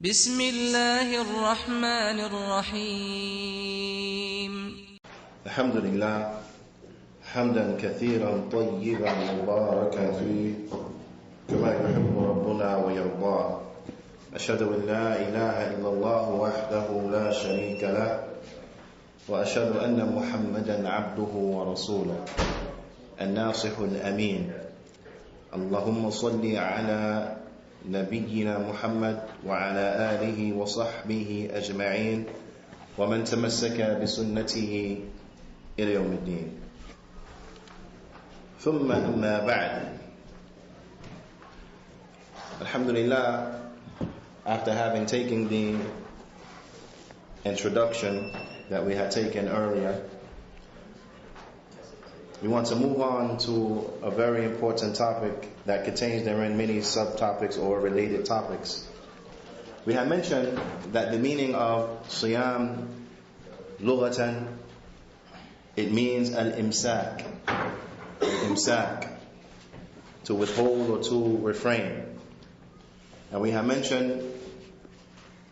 بسم الله الرحمن الرحيم الحمد لله حمدا كثيرا طيبا مباركا فيه كما يحب ربنا ويرضاه. أشهد أن لا إله إلا الله وحده لا شريك له وأشهد أن محمدا عبده ورسوله الناصح الأمين. اللهم صل على نبينا محمد وعلى آله وصحبه أجمعين ومن تمسك بسنته إلى يوم الدين. ثم أما بعد. Alhamdulillah, after having taken the introduction that we had taken earlier, we want to move on to a very important topic that contains therein many subtopics or related topics. We have mentioned that the meaning of Siyam lughatan, it means al-imsak, to withhold or to refrain. And we have mentioned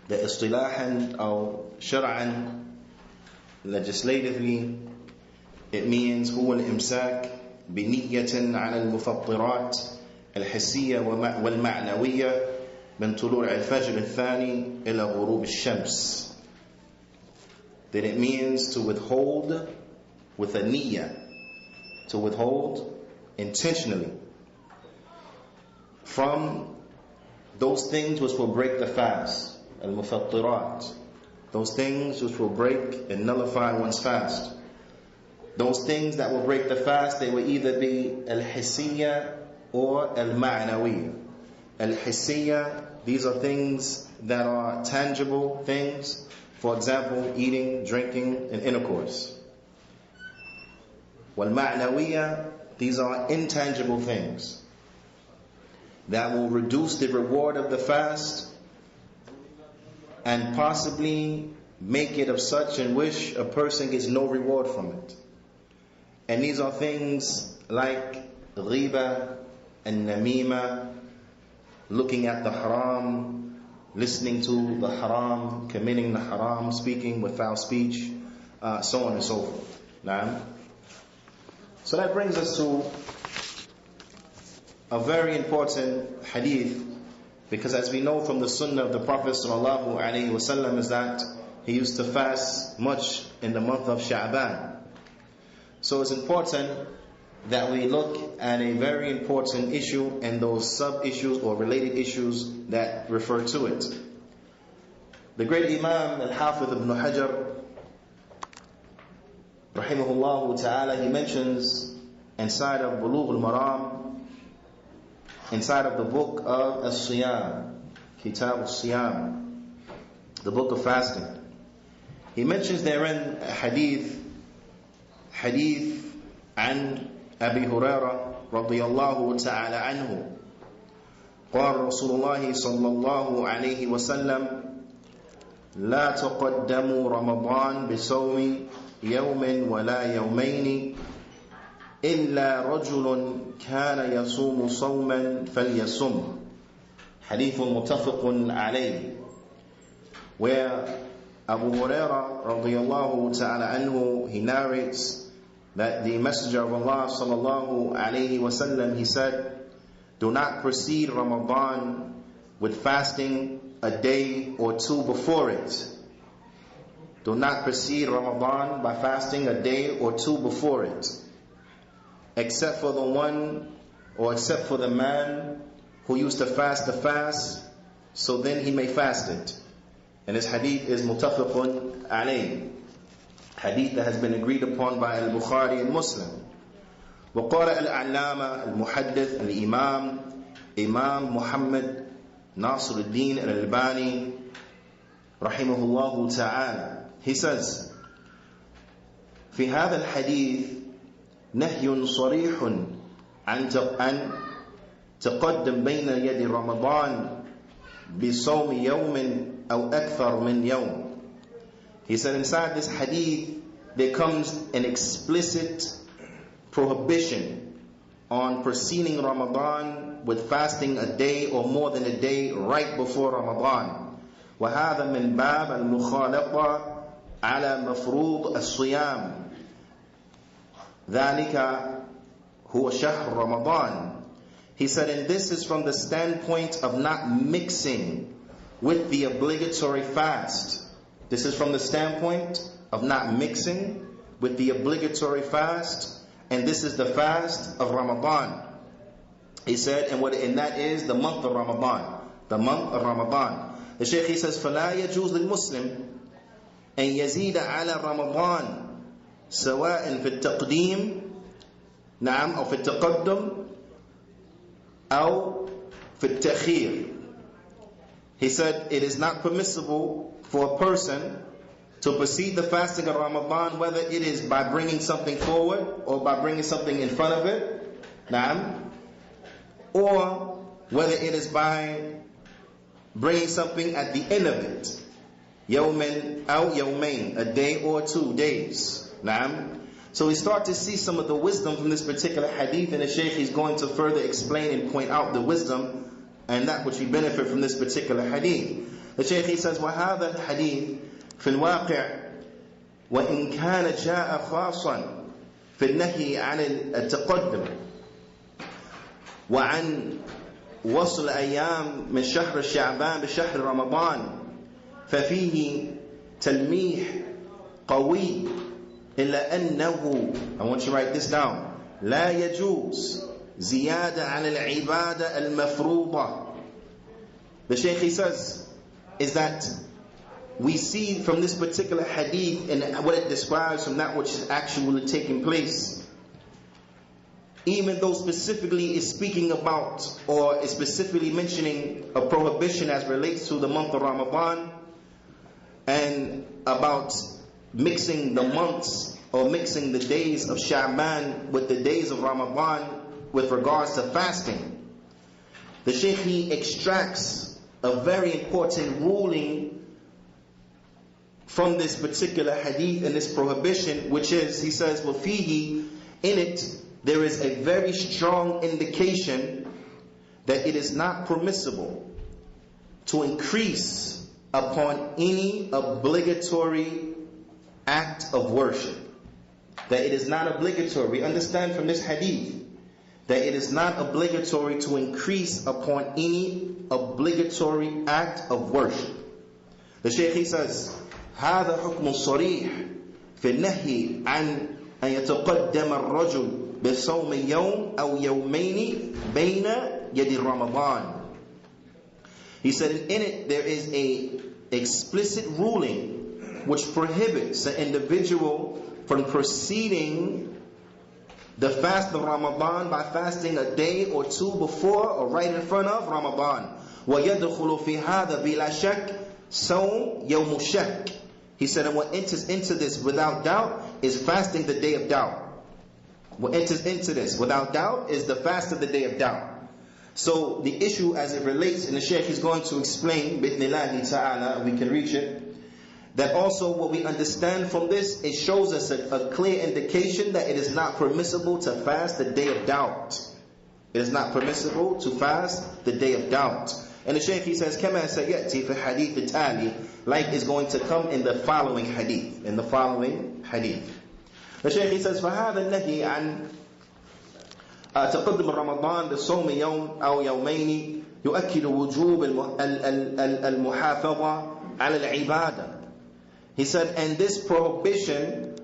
that istilahan or shar'an, legislatively, it means هو الإمساك بنية على المفطرات الحسية والمعنوية من طلوع الفجر الثاني إلى غروب الشمس. That it means to withhold with a niyyah, to withhold intentionally from those things which will break the fast, al-mufattirat, those things which will break and nullify one's fast. Those things that will break the fast, they will either be al-hissiyya or al-ma'nawiyya. Al-hissiyya, these are things that are tangible things, for example, eating, drinking, and intercourse. Wal-ma'nawiyya, these are intangible things that will reduce the reward of the fast and possibly make it of such in which a person gets no reward from it. And these are things like ghiba and namima, looking at the haram, listening to the haram, committing the haram, speaking with foul speech, so on and so forth. Now, so that brings us to a very important hadith, because as we know from the sunnah of the Prophet ﷺ is that he used to fast much in the month of Sha'ban. So it's important that we look at a very important issue and those sub-issues or related issues that refer to it. The great Imam Al-Hafidh ibn Hajar rahimahullah ta'ala, he mentions inside of Bulugh al-Maram, inside of the book of As-Siyam, Kitab As-Siyam, the book of fasting, he mentions therein a hadith عن أبي هريرة رضي الله تعالى عنه قال رسول الله صلى الله عليه وسلم لا تقدموا رمضان بصوم يوم ولا يومين إلا رجل كان يصوم صوما فليصم. حديث متفق عليه, where Abu Hurairah radiyallahu ta'ala anhu, he narrates that the Messenger of Allah sallallahu alayhi wasallam, he said, do not precede Ramadan with fasting a day or two before it. Do not precede Ramadan by fasting a day or two before it, except for the one or except for the man who used to fast the fast, so then he may fast it. And this hadith is muttafaqun alayh, hadith that has been agreed upon by Al-Bukhari and Muslim. وقال العلامة المحدث الإمام إمام محمد ناصر الدين الألباني رحمه الله تعالى, he says, في هذا الحديث نهي صريح عن تقدم بين يد رمضان بصوم يوم أو أكثر من يوم. He said inside this hadith there comes an explicit prohibition on preceding Ramadan with fasting a day or more than a day right before Ramadan, وهذا من باب المخالطة على مفروض الصيام ذلك هو شهر رمضان. He said, and this is from the standpoint of not mixing with the obligatory fast. This is from the standpoint of not mixing with the obligatory fast, and this is the fast of Ramadan. He said, and that is the month of Ramadan. The month of Ramadan. The Shaykh, he says, فَلَا يَجُوزُ لِلْمُسْلِمِ أن يزيد على رمضان سواء في التقديم نعم أو في التقدم أو في التأخير. He said it is not permissible for a person to proceed the fasting of Ramadan, whether it is by bringing something forward or by bringing something in front of it, نعم, or whether it is by bringing something at the end of it, يومين أو يومين, a day or 2 days. نعم. So we start to see some of the wisdom from this particular hadith, and the Shaykh is going to further explain and point out the wisdom and that which we benefit from this particular hadith. The Shaykh, he says, وَهَذَا الْحَدِيث فِي الْوَاقِعِ وَإِنْ كَانَ جَاءَ خَاصًا فِي النَّهِي عَنِ التَّقَدُّمِ وعن وصل أيام من شهر شعبان بشهر رمضان ففيه تلميح قوي إلا أنه, I want you to write this down, لا يجوز زيادة عن العبادة المفروضة. The Shaykh, he says, is that we see from this particular hadith and what it describes from that which is actually taking place, even though specifically is speaking about or is specifically mentioning a prohibition as relates to the month of Ramadan and about mixing the months or mixing the days of Sha'ban with the days of Ramadan with regards to fasting. The Shaykh, he extracts a very important ruling from this particular hadith and this prohibition, which is, he says, وَفِيهِ, in it there is a very strong indication that it is not permissible to increase upon any obligatory act of worship. That it is not obligatory. We understand from this hadith that it is not obligatory to increase upon any obligatory act of worship. The Shaykh, he says, هذا حكم صريح في النهي عن أن يتقدم الرجل بصوم يوم أو يومين بين يد رمضان. He said, in it there is a explicit ruling which prohibits the individual from proceeding the fast of Ramadan by fasting a day or 2 before or right in front of Ramadan. وَيَدْخُلُ فِي هَذَا بِلَا شَكٍّ صَوْمُ يَوْمُ الشَّكِّ. He said, and what enters into this without doubt is fasting the day of doubt. What enters into this without doubt is the fast of the day of doubt. So the issue as it relates, and the Shaykh is going to explain, بِإِذْنِ ta'ala, we can reach it, that also what we understand from this, it shows us a clear indication that it is not permissible to fast the day of doubt. It is not permissible to fast the day of doubt. And the Shaykh, he says, كما سيأتي في حديث التالي, like is going to come in the following hadith. In the following hadith. The Shaykh, he says, فهذا النهي عن تقدم رمضان بصوم يوم أو يومين يؤكد وجوب المحافظة على العبادة. He said, and this prohibition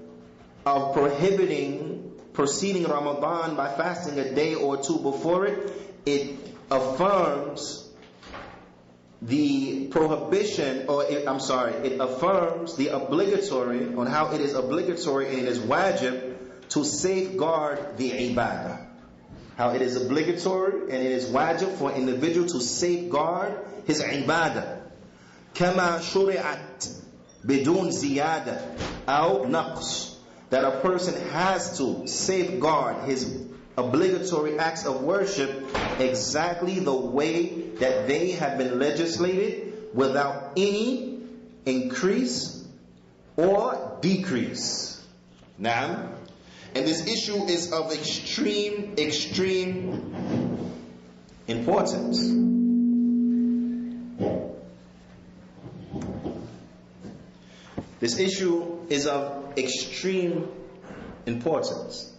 of prohibiting proceeding Ramadan by fasting a day or 2 before it, it affirms the prohibition, it affirms the obligatory, on how it is obligatory and it is wajib to safeguard the ibadah. How it is obligatory and it is wajib for an individual to safeguard his ibadah. كما شرعت بدون زيادة أو نقص, that a person has to safeguard his obligatory acts of worship exactly the way that they have been legislated, without any increase or decrease. Now, and this issue is of extreme importance. This issue is of extreme importance,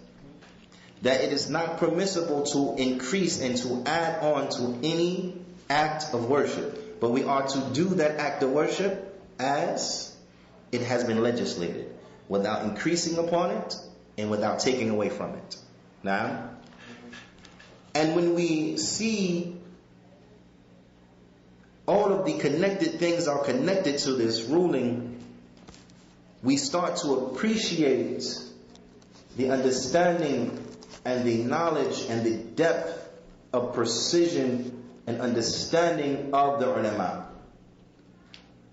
that it is not permissible to increase and to add on to any act of worship, but we are to do that act of worship as it has been legislated, without increasing upon it and without taking away from it. Now, and when we see all of the connected things are connected to this ruling, we start to appreciate the understanding and the knowledge and the depth of precision and understanding of the ulama.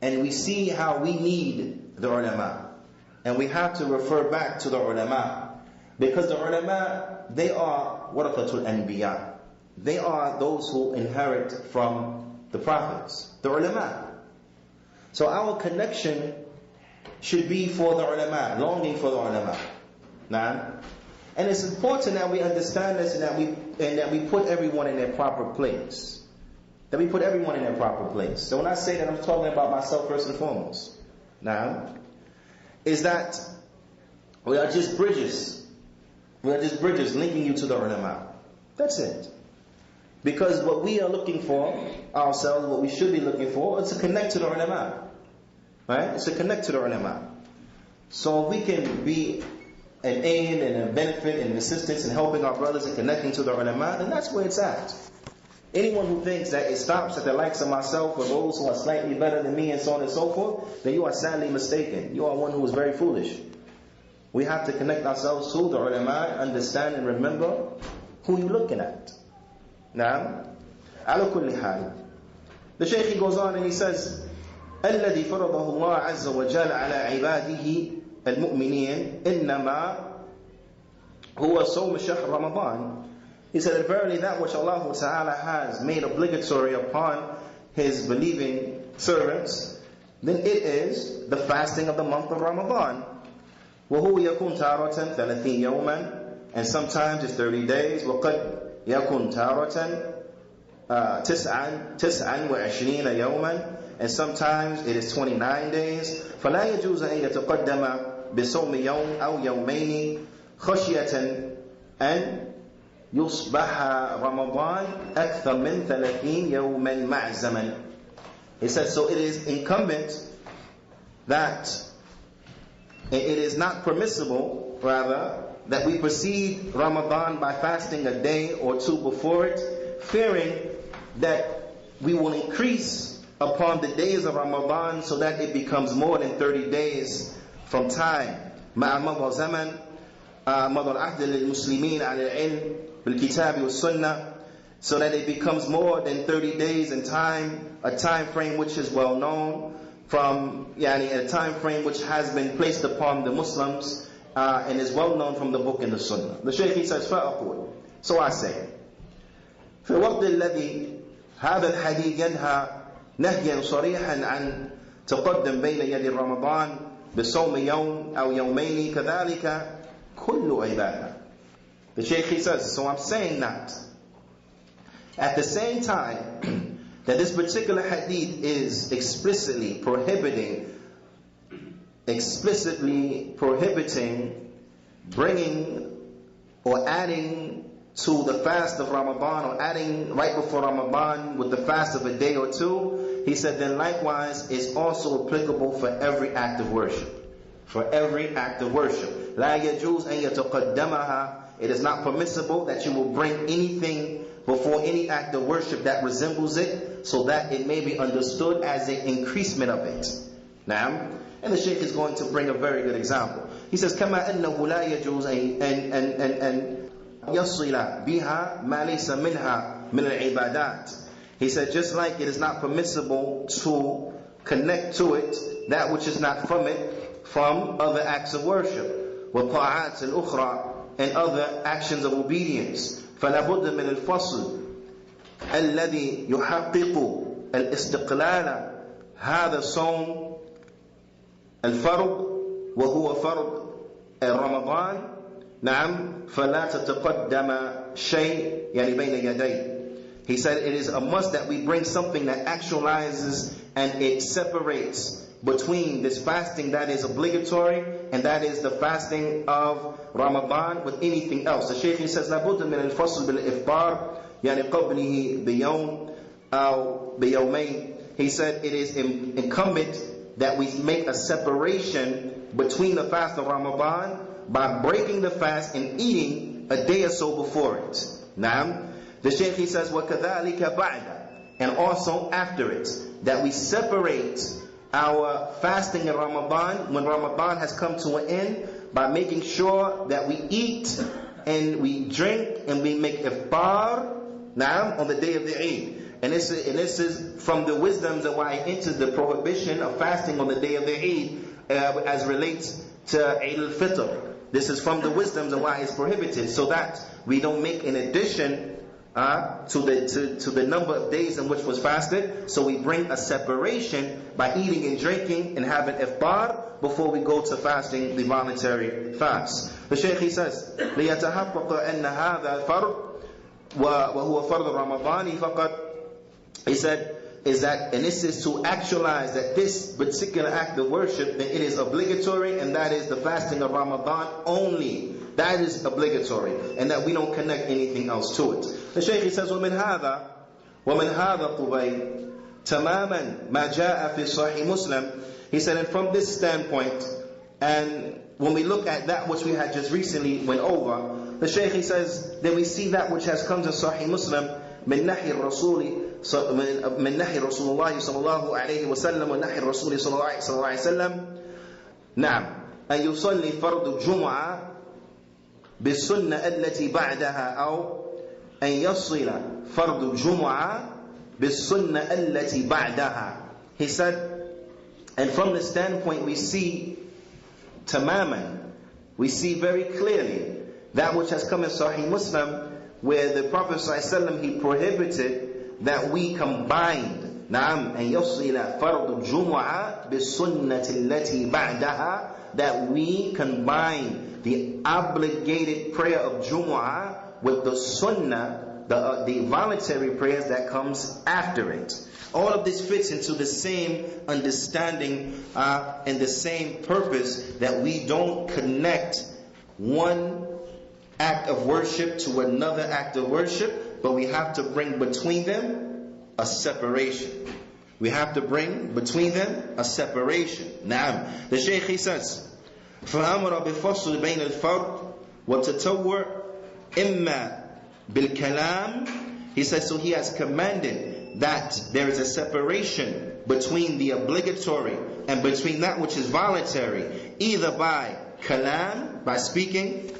And we see how we need the ulama. And we have to refer back to the ulama. Because the ulama, they are warathatul anbiya. They are those who inherit from the prophets, the ulama. So our connection should be for the ulama, longing for the ulama. Nah? And it's important that we understand this and that we put everyone in their proper place. That we put everyone in their proper place. So when I say that, I'm talking about myself first and foremost. Now, is that we are just bridges. We are just bridges linking you to the ulama. That's it. Because what we are looking for ourselves, what we should be looking for, is to connect to the ulama. Right? It's to connect to the ulama. So we can be an aid and a benefit and assistance in helping our brothers and connecting to the ulama, then that's where it's at. Anyone who thinks that it stops at the likes of myself or those who are slightly better than me and so on and so forth, then you are sadly mistaken. You are one who is very foolish. We have to connect ourselves to the ulama, understand and remember who you're looking at. Now, ala kulli hal. The Shaykh, he goes on and he says, الذي فرضه الله عز وجل على عباده المؤمنين إنما هو صوم شهر رمضان. He said that verily that which Allah Ta'ala has made obligatory upon His believing servants, then it is the fasting of the month of Ramadan. وهو يكون تارة 30 يوما, and sometimes it's 30 days. وقد يكون تارة 29 يوما, and sometimes it is 29 days. فلا يجوز أن يتقدم بصوم يوم أو يومين خشية أن يصبح رمضان أكثر من 30 يوما مع الزمن. He says, so it is incumbent that it is not permissible, rather, that we precede Ramadan by fasting a day or two before it, fearing that we will increase upon the days of Ramadan so that it becomes more than 30 days from time. مع مضى زمن مضى العهد للمسلمين على العلم بالكتاب والسنة, so that it becomes more than 30 days in time, a time frame which is well known, from a time frame which has been placed upon the Muslims and is well known from the book and the Sunnah. The Shaykh, he says, فأقول, so I say, في الوقت الذي هذا الحديث ينهى نهيا صريحا عن تقدم بين يد رمضان بصوم يوم أو يومين كذلك كل عبادة. The Shaykh, he says, so I'm saying that at the same time that this particular hadith is explicitly prohibiting bringing or adding to the fast of Ramadan, or adding right before Ramadan with the fast of a day or two, he said, then likewise is also applicable for every act of worship. For every act of worship. لا يجوز أن يتقدمها. It is not permissible that you will bring anything before any act of worship that resembles it, so that it may be understood as an increasement of it. Now, and the Shaykh is going to bring a very good example. He says, كما أنه لا يجوز أن يصل بها ما ليس منها من العبادات. He said, just like it is not permissible to connect to it that which is not from it, from other acts of worship, والطاعات الأخرى, and other actions of obedience. فلا بد من الفصل الذي يحقق الاستقلال هذا الصوم الفرض وهو فرض رمضان. نعم. فلا تتقدم شيء بين يديه. He said it is a must that we bring something that actualizes and it separates between this fasting that is obligatory and that is the fasting of Ramadan with anything else. The Shaykh says, لابد من الفصل بالإفطار يعني قبله بيوم أو بيومين. He said it is incumbent that we make a separation between the fast of Ramadan by breaking the fast and eating a day or so before it. Now, the Shaykh says, وَكَذَلِكَ بَعْدَ, and also after it, that we separate our fasting in Ramadan when Ramadan has come to an end by making sure that we eat and we drink and we make iftar on the day of the Eid. And this is from the wisdoms of why it enters the prohibition of fasting on the day of the Eid as relates to Eid al-Fitr. This is from the wisdoms of why it's prohibited, so that we don't make an addition to the number of days in which was fasted. So we bring a separation by eating and drinking and having iftar before we go to fasting the voluntary fast. The Shaykh says, لِيَتَحَقَّقَ أَنَّ هَذَا الْفَرْض وَهُوَ فَرْضُ رَمَضَانِ فَقَدْ. He said, is that, and this is to actualize that this particular act of worship, that it is obligatory, and that is the fasting of Ramadan only. That is obligatory, and that we don't connect anything else to it. The Shaykh says, وَمِنْ هَذَا قُبَيْ تَمَامًا مَا جَاءَ فِي صَحِيحِ Muslim. He said, and from this standpoint, and when we look at that which we had just recently went over, the Shaykh says, then we see that which has come to Sahih Muslim, من نحي الرسول من نحي رسول الله صلى الله عليه وسلم ونحي الرسول صلى الله عليه وسلم نعم أن يصلي فرض الجمعة بالسنة التي بعدها أو أن يصل فرض الجمعة بالسنة التي بعدها. He said, and from the standpoint we see tamaman, we see very clearly that which has come in Sahih Muslim, where the Prophet ﷺ, he prohibited that we combined نعم أن يصل فرض الجمعة بالسنة التي بعدها, that we combine the obligated prayer of Jumu'ah with the sunnah, the voluntary prayers that comes after it. All of this fits into the same understanding and the same purpose, that we don't connect one act of worship to another act of worship, but we have to bring between them a separation. We have to bring between them a separation. Naam. The Shaykh says, فَأَمْرَ بِفَصْلِ بَيْنَ الْفَرْضِ وَالتَّطَوُّعِ إِمَّا بِالْكَلَامِ. He says, so he has commanded that there is a separation between the obligatory and between that which is voluntary, either by kalam, by speaking,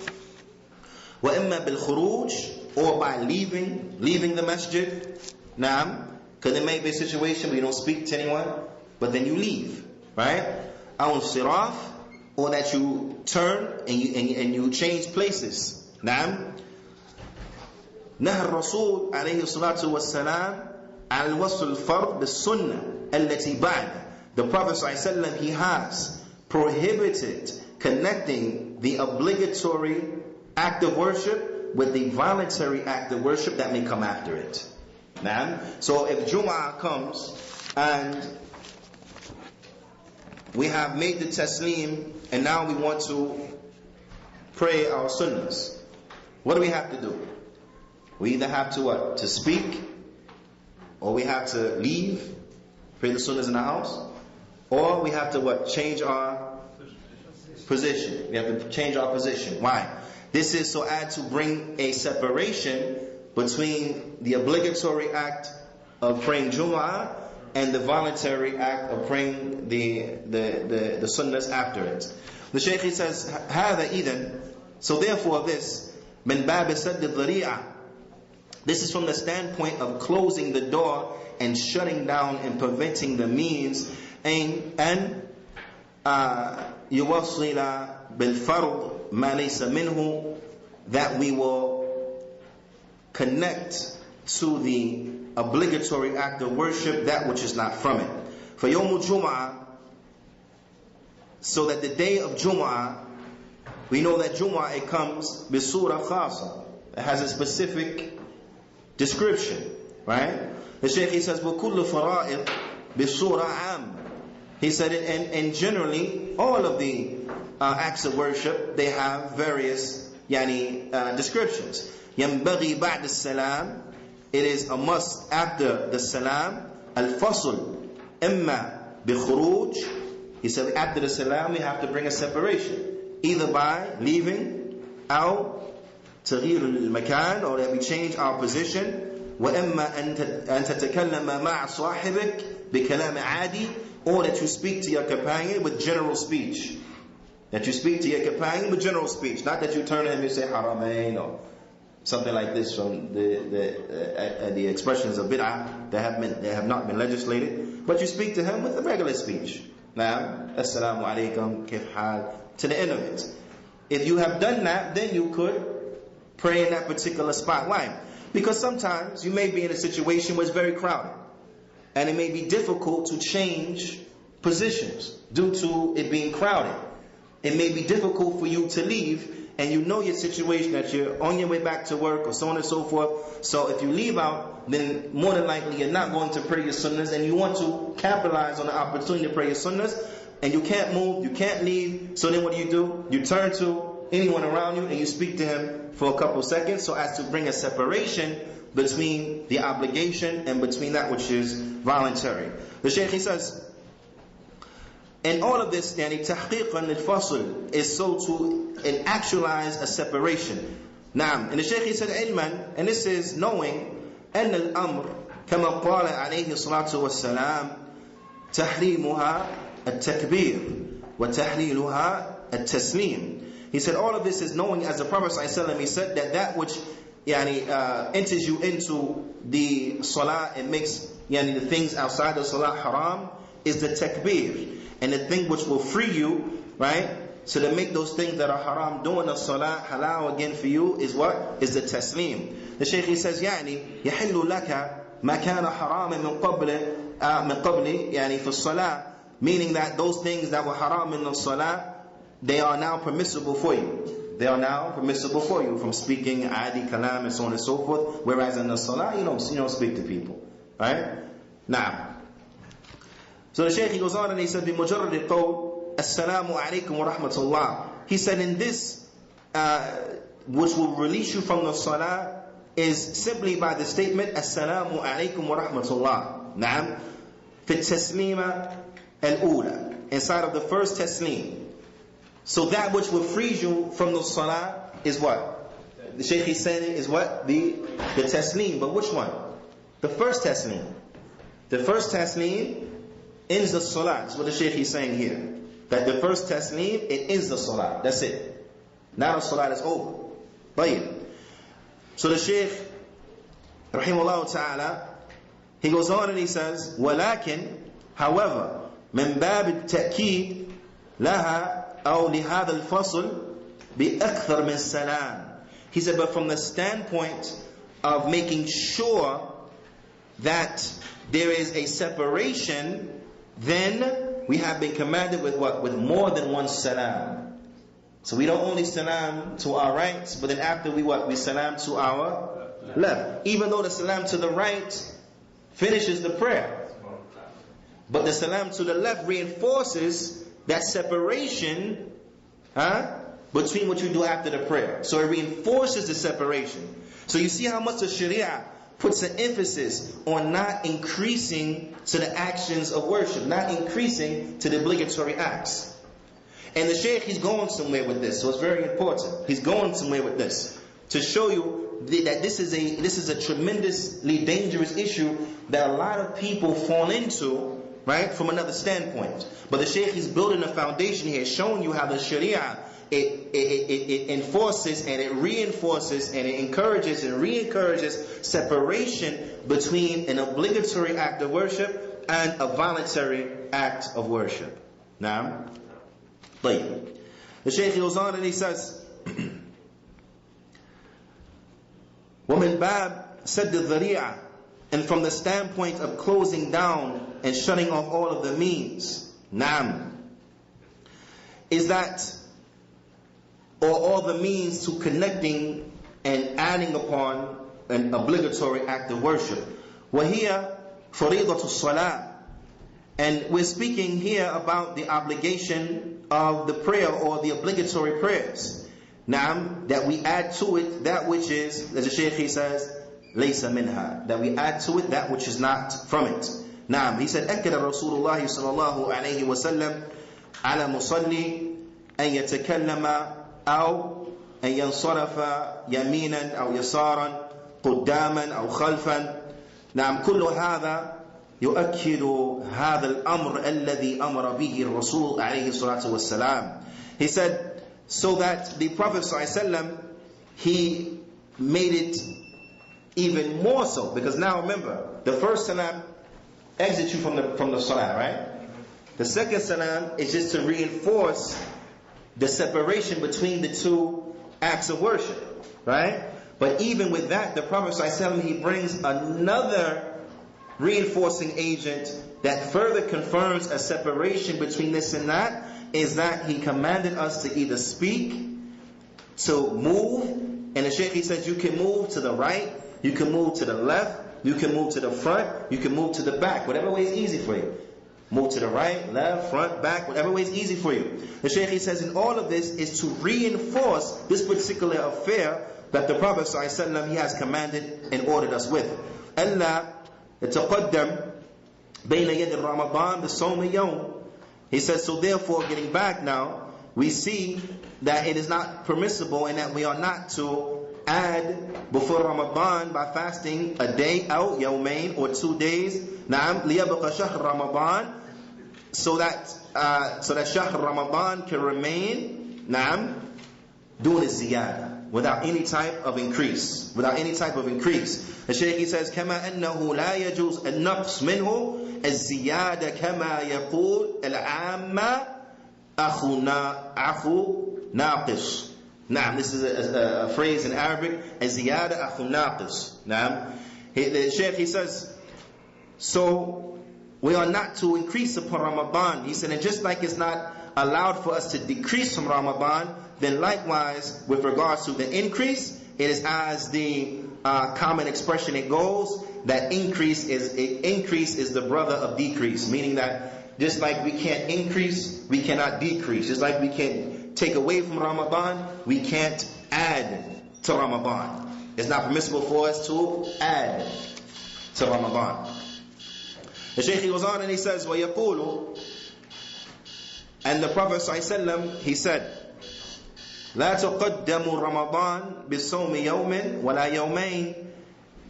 وَإِمَّا بِالْخُرُوجِ, or by leaving the masjid. Naam. Because there may be a situation where you don't speak to anyone, but then you leave, right? أَوْ انصِرَافٍ, or that you turn and you change places. Naam. نهى الرسول عليه الصلاة والسلام على الوصل الفرض بالسنة التي بعد. The Prophet ﷺ, he has prohibited connecting the obligatory act of worship with the voluntary act of worship that may come after it. Now, so if Jum'ah comes and we have made the taslim and now we want to pray our sunnahs, what do we have to do? We either have to what? To speak, or we have to leave, pray the sunnahs in the house, or we have to what? Change our position. We have to change our position. Why? This is so as to bring a separation between the obligatory act of praying Jumu'ah and the voluntary act of praying the sunnahs after it. The Shaykh says, هذا إذن, so therefore this, من باب سد الذريعة, this is from the standpoint of closing the door and shutting down and preventing the means, and يوصل بالفرض ما ليس منه, that we will connect to the obligatory act of worship that which is not from it. For Yawmul Jum'ah, so that the day of Jum'ah, we know that Jum'ah, it comes bisura khasa, it has a specific description, Right? The Shaykh, he says, وَكُلُّ فَرَائِض بِصُورَ عَامٍ. He said, and generally, all of the acts of worship, they have various descriptions. يَنْبَغِي بَعْدَ السَّلَامِ. It is a must after the salam, al-fasl, imma bi-khuruj. He said, after the salam, we have to bring a separation, either by leaving, أو تغيير المكان, or that we change our position, وإما أن تتكلم مع صاحبك بكلام عادي, or that you speak to your companion with general speech. That you speak to your companion with general speech, not that you turn to him and say haramain or something like this from the expressions of bid'ah that have not been legislated, but you speak to him with a regular speech. Now, assalamu alaikum, kif hal, to the end of it. If you have done that, then you could pray in that particular spot. Why? Because sometimes you may be in a situation where it's very crowded, and it may be difficult to change positions due to it being crowded. It may be difficult for you to leave, and you know your situation, that you're on your way back to work or so on and so forth. So if you leave out, then more than likely you're not going to pray your sunnahs, and you want to capitalize on the opportunity to pray your sunnahs, and you can't move, you can't leave. So then what do? You turn to anyone around you and you speak to him for a couple seconds, so as to bring a separation between the obligation and between that which is voluntary. The Shaykh, he says, and all of this, tahqiqan al-fasl, is so to actualize a separation. Naam. And the Shaykh, he said, ilman, and this is knowing, أن الأمر كما قال عليه الصلاة والسلام تحريمها التكبير وتحليلها التسليم. He said, all of this is knowing, as the Prophet ﷺ, he said that which enters you into the salah and makes the things outside the salah haram is the takbir. And the thing which will free you, right? So to make those things that are haram during the salah halal again for you is what? Is the taslim. The Shaykh, he says, يحل لك ما كان حراما من قبل في الصلاة, meaning that those things that were haram in the salah, they are now permissible for you. They are now permissible for you, from speaking adi kalam and so on and so forth. Whereas in the salah, you don't speak to people, right? Now, so the Shaykh, he goes on and he said, بِمُجَرَّدِ الْقَوْلِ السَّلَامُ عَلَيْكُمْ وَرَحْمَةُ اللَّهِ. He said, in this, which will release you from the salah, is simply by the statement, السَّلَامُ عَلَيْكُمْ وَرَحْمَةُ اللَّهِ. نعم. في التسليمة الأولى, inside of the first taslim. So that which will free you from the salah is what? The Shaykh is saying is what? The taslim. But which one? The first taslim. The first taslim ends the salah. That's what the Shaykh is saying here. That the first taslim, it ends the salah. That's it. Now the salah is over. Right. So the Shaykh, rahimahullah ta'ala, he goes on and he says, وَلَكِنْ, however, مِنْ بَابِ التَّأْكِيدِ لَهَا أو لهذا الفصل بأكثر من سلام. He said, but from the standpoint of making sure that there is a separation, then we have been commanded with what? With more than one salam. So we don't only salam to our right, but then after we what? We salam to our left. Even though the salam to the right finishes the prayer, but the salam to the left reinforces that separation between what you do after the prayer. So it reinforces the separation. So you see how much the Sharia puts an emphasis on not increasing to the actions of worship, not increasing to the obligatory acts. And the Shaykh, he's going somewhere with this, so it's very important. He's going somewhere with this to show you that this is a tremendously dangerous issue that a lot of people fall into, right, from another standpoint. But the Shaykh is building a foundation here, showing you how the Sharia, it enforces and it reinforces and it encourages and re-encourages separation between an obligatory act of worship and a voluntary act of worship. Now, the Shaykh goes on and he says, وَمِنْ بَابْ سَدِّ الذَّرِيعَةِ, and from the standpoint of closing down and shutting off all of the means, is that, or all the means to connecting and adding upon an obligatory act of worship. وهي فريضة الصلاة. And we're speaking here about the obligation of the prayer or the obligatory prayers. Naam, that we add to it that which is, as the Shaykh says, ليس منها, that we add to it that which is not from it. Naam, he said, أكد رسول الله صلى الله عليه وسلم على مصلي أن يتكلم أو أن ينصرف يمينا أو يسارا قداما أو خلفا. نعم كل هذا يؤكد هذا الأمر الذي أمر به الرسول عليه الصلاة والسلام. He said, so that the Prophet ﷺ, he made it even more so, because now remember, the first salam exits you from the salah, right? The second salam is just to reinforce the separation between the two acts of worship, right? But even with that, the Prophet ﷺ, he brings another reinforcing agent that further confirms a separation between this and that, is that he commanded us to either speak, to move, and the Shaykh, he says you can move to the right, you can move to the left, you can move to the front, you can move to the back, whatever way is easy for you. Move to the right, left, front, back, whatever way is easy for you. The Shaykh, he says, in all of this is to reinforce this particular affair that the Prophet ﷺ, he has commanded and ordered us with. أَلَّا يَتَقَدَّمْ بَيْنَ يَدِ الرَّمَضَانِ بِالصَّوْمِ يَوْمٍ. He says, so therefore, getting back now, we see that it is not permissible and that we are not to add before Ramadan by fasting a day out, yawmain, or 2 days. Naam, لِيَبْقَ شَهْرَ Ramadan, so that Shahr Ramadan can remain, naam, dun ziyada, without any type of increase. Without any type of increase. The Shaykh, he says, كما أنه لا يجوز النقص منه الزيادة كما يقول العامة أخو ناقص. Naam, this is a phrase in Arabic, الزيادة أخو ناقص. Naam, the Shaykh, he says, so we are not to increase upon Ramadan. He said, and just like it's not allowed for us to decrease from Ramadan, then likewise with regards to the increase, it is as the common expression it goes, that increase is the brother of decrease, meaning that just like we can't increase, we cannot decrease. Just like we can't take away from Ramadan, we can't add to Ramadan. It's not permissible for us to add to Ramadan. The Shaykh goes on and he says, وَيَقُولُ, and the Prophet ﷺ, he said, لا تقدموا رمضان بالصوم يوم ولا يومين.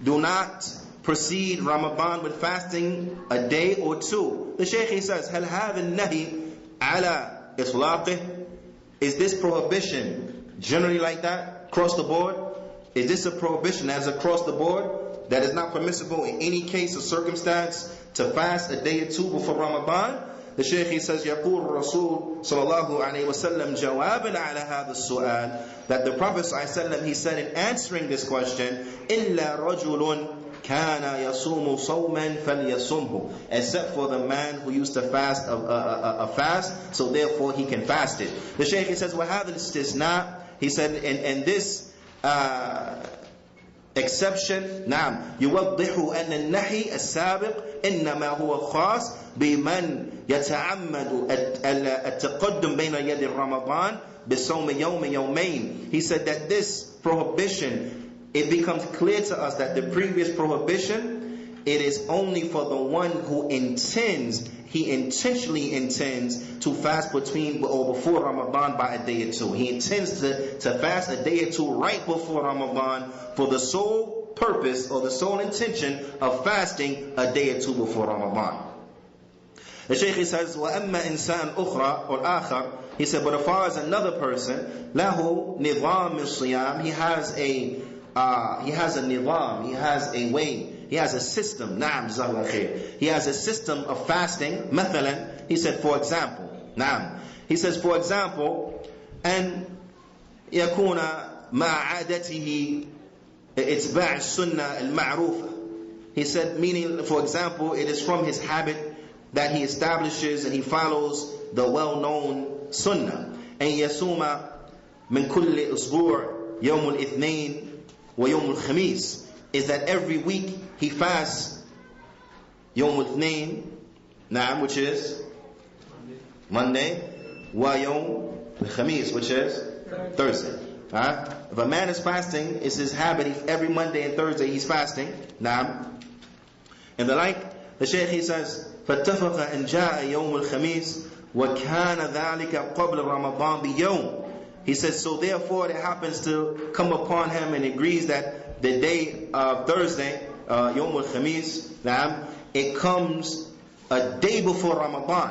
Do not precede Ramadan with fasting a day or 2. The Shaykh, he says, هل هذا النهي على إطلاقه? Is this prohibition generally like that, across the board? Is this a prohibition as across the board, that is not permissible in any case or circumstance to fast a day or 2 before Ramadan? The Shaykh, he says, يقول الرسول صلى الله عليه وسلم جوابا على هذا السؤال, that the Prophet صلى الله عليه وسلم, he said in answering this question, إلا رجل كان يصوم صوما فليصمه, except for the man who used to fast a fast, so therefore he can fast it. The Shaykh, he says, وهذا الاستثناء, he said, and this exception, نعم, يوضح أن النهي السابق إنما هو خاص بمن يتعمد التقدم بين يد رمضان بصوم يوم يومين. He said that this prohibition, it becomes clear to us that the previous prohibition, it is only for the one who intends, he intentionally intends to fast between or before Ramadan by a day or 2. He intends to fast a day or 2 right before Ramadan for the sole purpose or the sole intention of fasting a day or 2 before Ramadan. The Shaykh says, وَأَمَّا إِنسَانٌ أُخْرى, or آخر, he said, but as far as another person, لَهُ نِظَامِ الصِّيَامِ, he has a nizam, he has a way, he has a system. Naam, jazakallah khair. He has a system of fasting. Mathalan, he said, for example, naam, he says, for example, and يكون مع عادته إتباع السنة المعروفة. He said, meaning, for example, it is from his habit that he establishes and he follows the well-known sunnah. أن يصوم من كل أسبوع يوم الاثنين ويوم الخميس, is that every week he fasts يوم الاثنين نعم, which is Monday, ويوم الخميس, which is Thursday. If a man is fasting, it's his habit, every Monday and Thursday he's fasting. نعم. And the like, the Shaykh he says, فاتفق أن جاء يوم الخميس وكان ذلك قبل رمضان بيوم. He says, so therefore it happens to come upon him and agrees that the day of Thursday, يوم الخميس, نعم, it comes a day before Ramadan.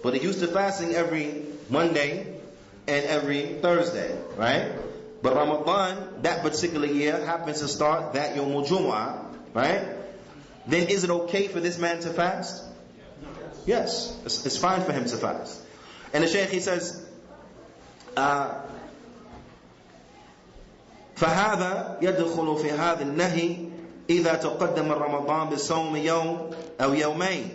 But he used to fasting every Monday and every Thursday, right? But Ramadan, that particular year, happens to start that Yawm al-Jumu'ah, right? Then is it okay for this man to fast? Yes, it's fine for him to fast. And the Shaykh he says, فهذا يدخل في هذا النهي إذا تقدم رمضان بصوم يوم أو يومين.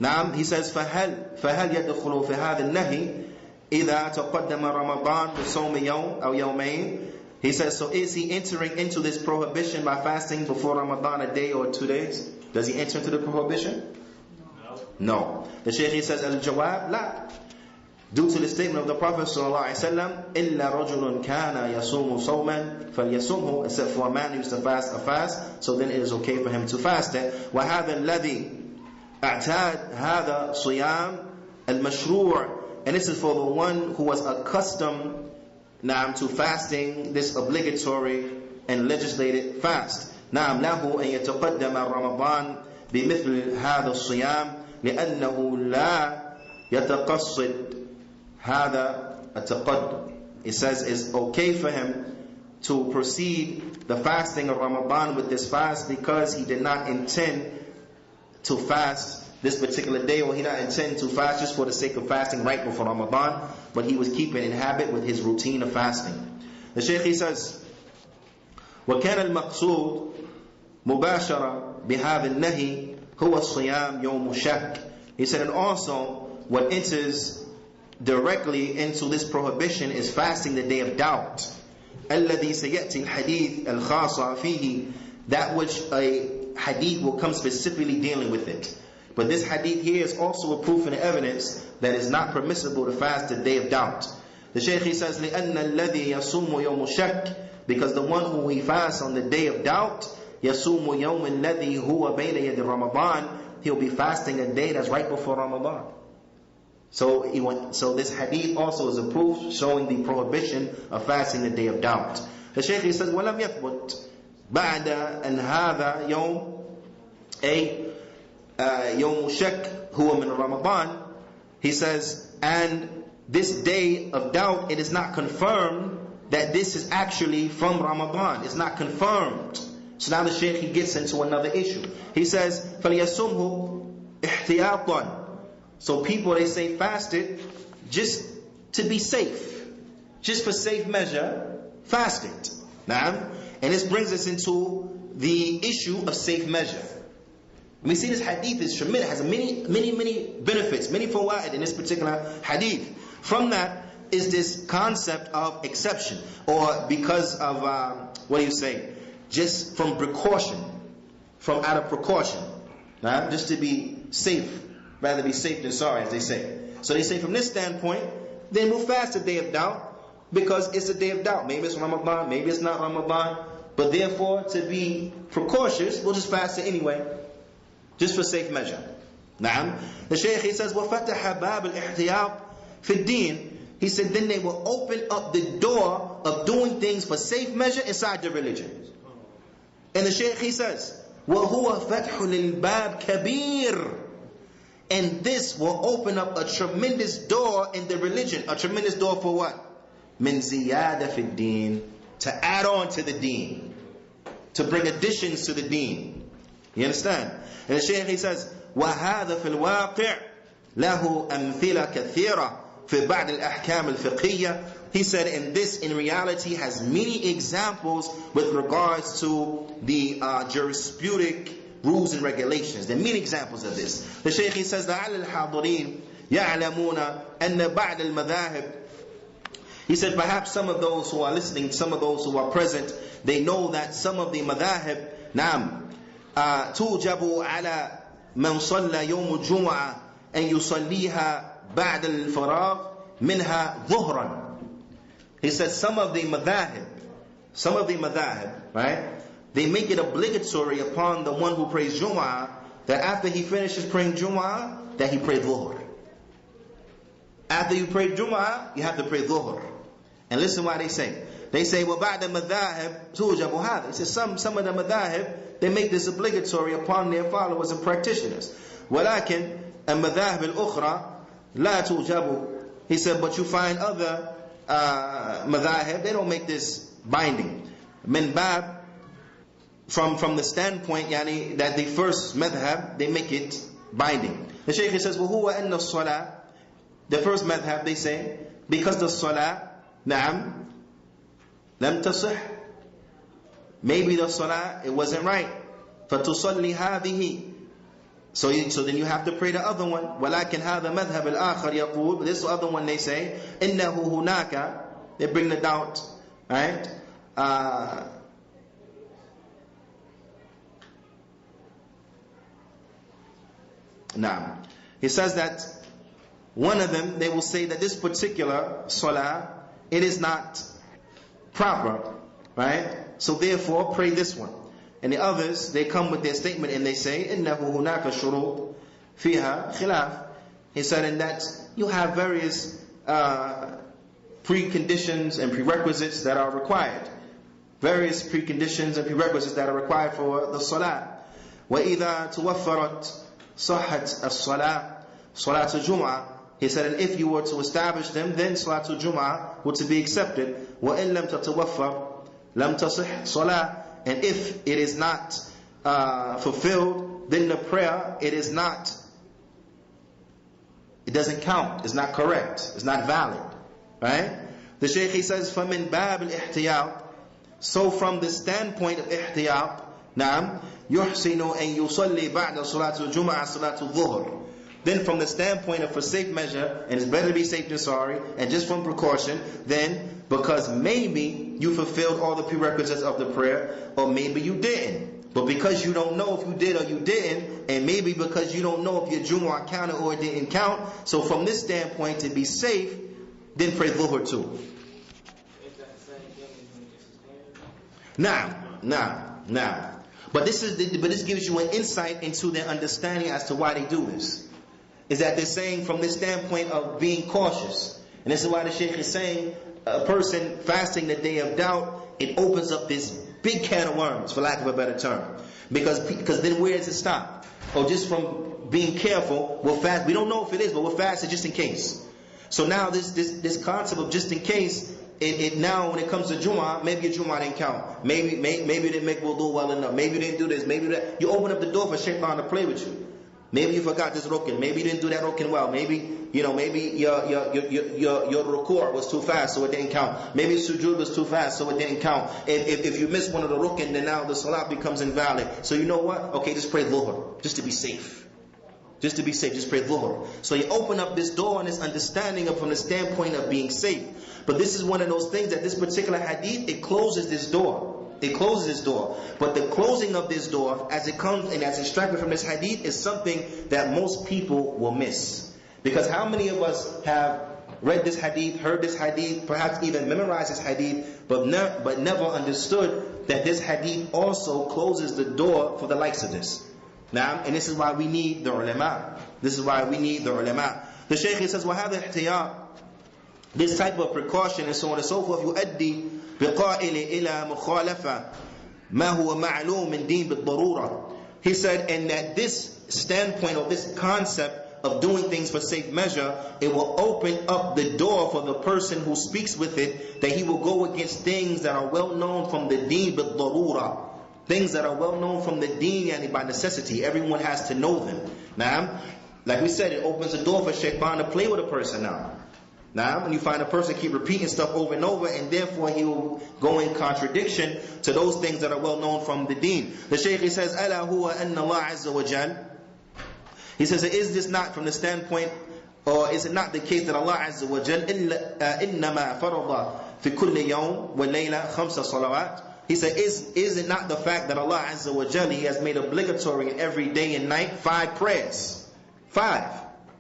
نعم, he says فهل يدخل في هذا النهي إذا تقدم رمضان بصوم يوم أو يومين. He says, so is he entering into this prohibition by fasting before Ramadan a day or 2 days? Does he enter into the prohibition? No. The Shaykh he says, al-jawab la. Due to the statement of the Prophet ﷺ, إِلَّا رَجُلٌ كَانَ يَصُومُ صَوْمًا فَلْيَصُمْهُ, except for a man who used to fast a fast, so then it is okay for him to fast it. وَهَذَا الَّذِي أَعْتَادْ هَذَا صِيَامْ الْمَشْرُوعِ, and this is for the one who was accustomed to fasting, this obligatory and legislated fast. نعم له أن يتقدم رمضان بمثل هذا الصيام لأنه لا يتقصد هذا التقدم. It says it's okay for him to proceed the fasting of Ramadan with this fast because he did not intend to fast this particular day, or he did not intend to fast just for the sake of fasting right before Ramadan, but he was keeping in habit with his routine of fasting. The Shaykh he says, وَكَانَ الْمَقْصُودُ مُبَاشَرًا بِهَذَا النَّهِي هُوَ الصِّيَامُ يَوْمُ الشَّكِّ. He said, and also what enters directly into this prohibition is fasting the day of doubt. الَّذِي سَيَأْتِي الْحَدِيثِ الْخَاصَ فِيهِ, that which a hadith will come specifically dealing with it. But this hadith here is also a proof and evidence that it's not permissible to fast the day of doubt. The Shaykh he says, لِأَنَّ الَّذِي يَصُومُ يَوْمُ الشَّكِّ, because the one who he fasts on the day of doubt, يَصُومُ يَوْمِ الَّذِي هُوَ بَيْنَ يَدِ رَمَضَانِ, he'll be fasting a day that's right before Ramadan. So this hadith also is a proof showing the prohibition of fasting the day of doubt. The Shaykh he says, وَلَمْ يَثْبُتْ بَعْدَ أَنْ هَذَا يَوْمُ يوم الشك هو من Ramadan. He says, and this day of doubt, it is not confirmed that this is actually from Ramadan. It's not confirmed. So now the Shaykh he gets into another issue. He says, فَلْيَصُمْهُ احْتِيَاطًا. So people, they say fast it just to be safe, just for safe measure, fast it. Now, and this brings us into the issue of safe measure. We see this hadith is tremendous, has many benefits, many fawaid in this particular hadith. From that is this concept of exception, or because of, just from precaution, from out of precaution. Just to be safe, rather be safe than sorry, as they say. So they say from this standpoint, then we'll fast the day of doubt, because it's a day of doubt. Maybe it's Ramadan, maybe it's not Ramadan, but therefore to be precautious, we'll just fast it anyway, just for safe measure. Naam. The Shaykh he says, وَفَتَحَ بَابَ الْإِحْتِيَاطِ فِي الدِّينِ. He said, then they will open up the door of doing things for safe measure inside the religion. And the Shaykh he says, وَهُوَ فَتْحُ لِلْبَابِ كَبِيرٌ. And this will open up a tremendous door in the religion. A tremendous door for what? مِنْ زِيَادَ فِي الدِّينِ. To add on to the deen. To bring additions to the deen. You understand? And the Shaykh he says, وَهَذَا فِي الْوَاقِعِ لَهُ أَمْثِلَ كَثِيرًا فِي بَعْدِ الْأَحْكَامِ الْفِقْهِيَّةِ. He said, and this in reality has many examples with regards to the jurisprudent rules and regulations. There are many examples of this. The Shaykh he says, لَعَلَّ الْحَاضِرِينَ يَعْلَمُونَ أَنَّ بَعْدَ الْمَذَاهِبِ. He said, perhaps some of those who are listening, some of those who are present, they know that some of the madhahib, نعم, توجب على من صلى يوم الجمعة أن يصليها بعد الفراغ منها ظهرا. He says some of the madhahib, right, they make it obligatory upon the one who prays Jum'ah that after he finishes praying Jum'ah, that he pray Dhuhr. After you pray Jum'ah, you have to pray Dhuhr. And listen why they say. They say, وَبَعْدَ مَذَاهِبْ تُوجَبُ هَذا. He says some of the madhahib, they make this obligatory upon their followers and practitioners. وَلَكِنْ الْمَذَاهِبِ الْأُخْرَى لَا تُوجَبُ. He said, but you find other madhahib, they don't make this binding. Min bab, from the standpoint yani, that the first madhab, they make it binding. The Shaykh says, وَهُوَ أَنَّ الصَّلَاةِ. The first madhab, they say, because the salah, na'am, lam tasih. Maybe the salah, it wasn't right. فَتُصَلِّ هَذِهِ. So then you have to pray the other one. وَلَكِنْ هَذَا مَذْهَبِ الْآخَرِ يَقُولُ. This other one they say, إِنَّهُ هُنَاكَ. They bring the doubt, right? Now, he says that one of them, they will say that this particular salah, it is not proper, right? So therefore, pray this one. And the others, they come with their statement and they say, إِنَّهُ هُنَاكَ شُرُوطٌ فِيهَا خِلَافٌ. He said, in that you have various preconditions and prerequisites that are required. Various preconditions and prerequisites that are required for the salah. وَإِذَا تُوَفَّرَتْ صَحَّتْ الصَّلَاةِ صَلَاةُ الْجُمْعَةِ. He said, and if you were to establish them, then Salatul Jum'ah would to be accepted. وَإِن لَمْ تَتَوَفَّرْ لَمْ تَصِحْ صَلَاةٌ. And if it is not fulfilled, then the prayer, it doesn't count, it's not correct, it's not valid. Right? The Shaykh, he says, فَمِن بَابِ الْإِحْتِيَاطِ. So from the standpoint of ihtiyat, نعم, يُحْسِنُ أَن يُصَلِّي بَعْدَ صَلَاةُ الْجُمْعَةِ صَلَاةُ الظُّهْرِ. Then from the standpoint of for safe measure, and it's better to be safe than sorry, and just from precaution, then because maybe you fulfilled all the prerequisites of the prayer, or maybe you didn't. But because you don't know if you did or you didn't, and maybe because you don't know if your Jumu'ah counted or it didn't count, so from this standpoint, to be safe, then pray Dhuhr too. Now. But this gives you an insight into their understanding as to why they do this. Is that they're saying from this standpoint of being cautious. And this is why the Shaykh is saying a person fasting the day of doubt, it opens up this big can of worms, for lack of a better term. Because then where does it stop? Or just from being careful, we'll fast. We don't know if it is, but we'll fast it just in case. So now this concept of just in case, it now when it comes to Jumu'ah, maybe your Jumu'ah didn't count. Maybe you didn't make wudu well enough. Maybe you didn't do this. Maybe that. You open up the door for shaitan to play with you. Maybe you forgot this rukin. Maybe you didn't do that rukin well. Maybe your ruku' was too fast, so it didn't count. Maybe sujood was too fast, so it didn't count. If you miss one of the rukin, then now the salah becomes invalid. So you know what? Okay, just pray Dhuhr, just to be safe. Just to be safe, just pray Dhuhr. So you open up this door and this understanding from the standpoint of being safe. But this is one of those things that this particular hadith, it closes this door. It closes this door. But the closing of this door, as it comes and as extracted from this hadith, is something that most people will miss. Because how many of us have read this hadith, heard this hadith, perhaps even memorized this hadith, but never understood that this hadith also closes the door for the likes of this. Now, and this is why we need the ulama. This is why we need the ulama. The Shaykh says, وَهَذَا احْتِيَاطٌ. This type of precaution and so on and so forth, يؤدي بقائل إلى مخالفة ما هو معلوم من دين بالضرورة. He said, and that this standpoint or this concept of doing things for safe measure, it will open up the door for the person who speaks with it, that he will go against things that are well known from the deen بالضرورة. Things that are well known from the deen, yani by necessity. Everyone has to know them. Now, like we said, it opens the door for shaitan to play with a person now. Now, when you find a person keep repeating stuff over and over, and therefore he will go in contradiction to those things that are well known from the deen. The Shaykh says, أَلَا هُوَ أَنَّ اللَّهَ عَزَّ وَجَلَّ. He says, is this not from the standpoint, or is it not the case that Allah Azza wa Jal إِنَّمَا فَرَضَ فِي كُلِّ يَوْمٍ وَاللَّيْلَ خَمْسَ صَلَوَاتٍ. He said, is it not the fact that Allah Azza wa Jalla, He has made obligatory in every day and night 5 prayers? 5,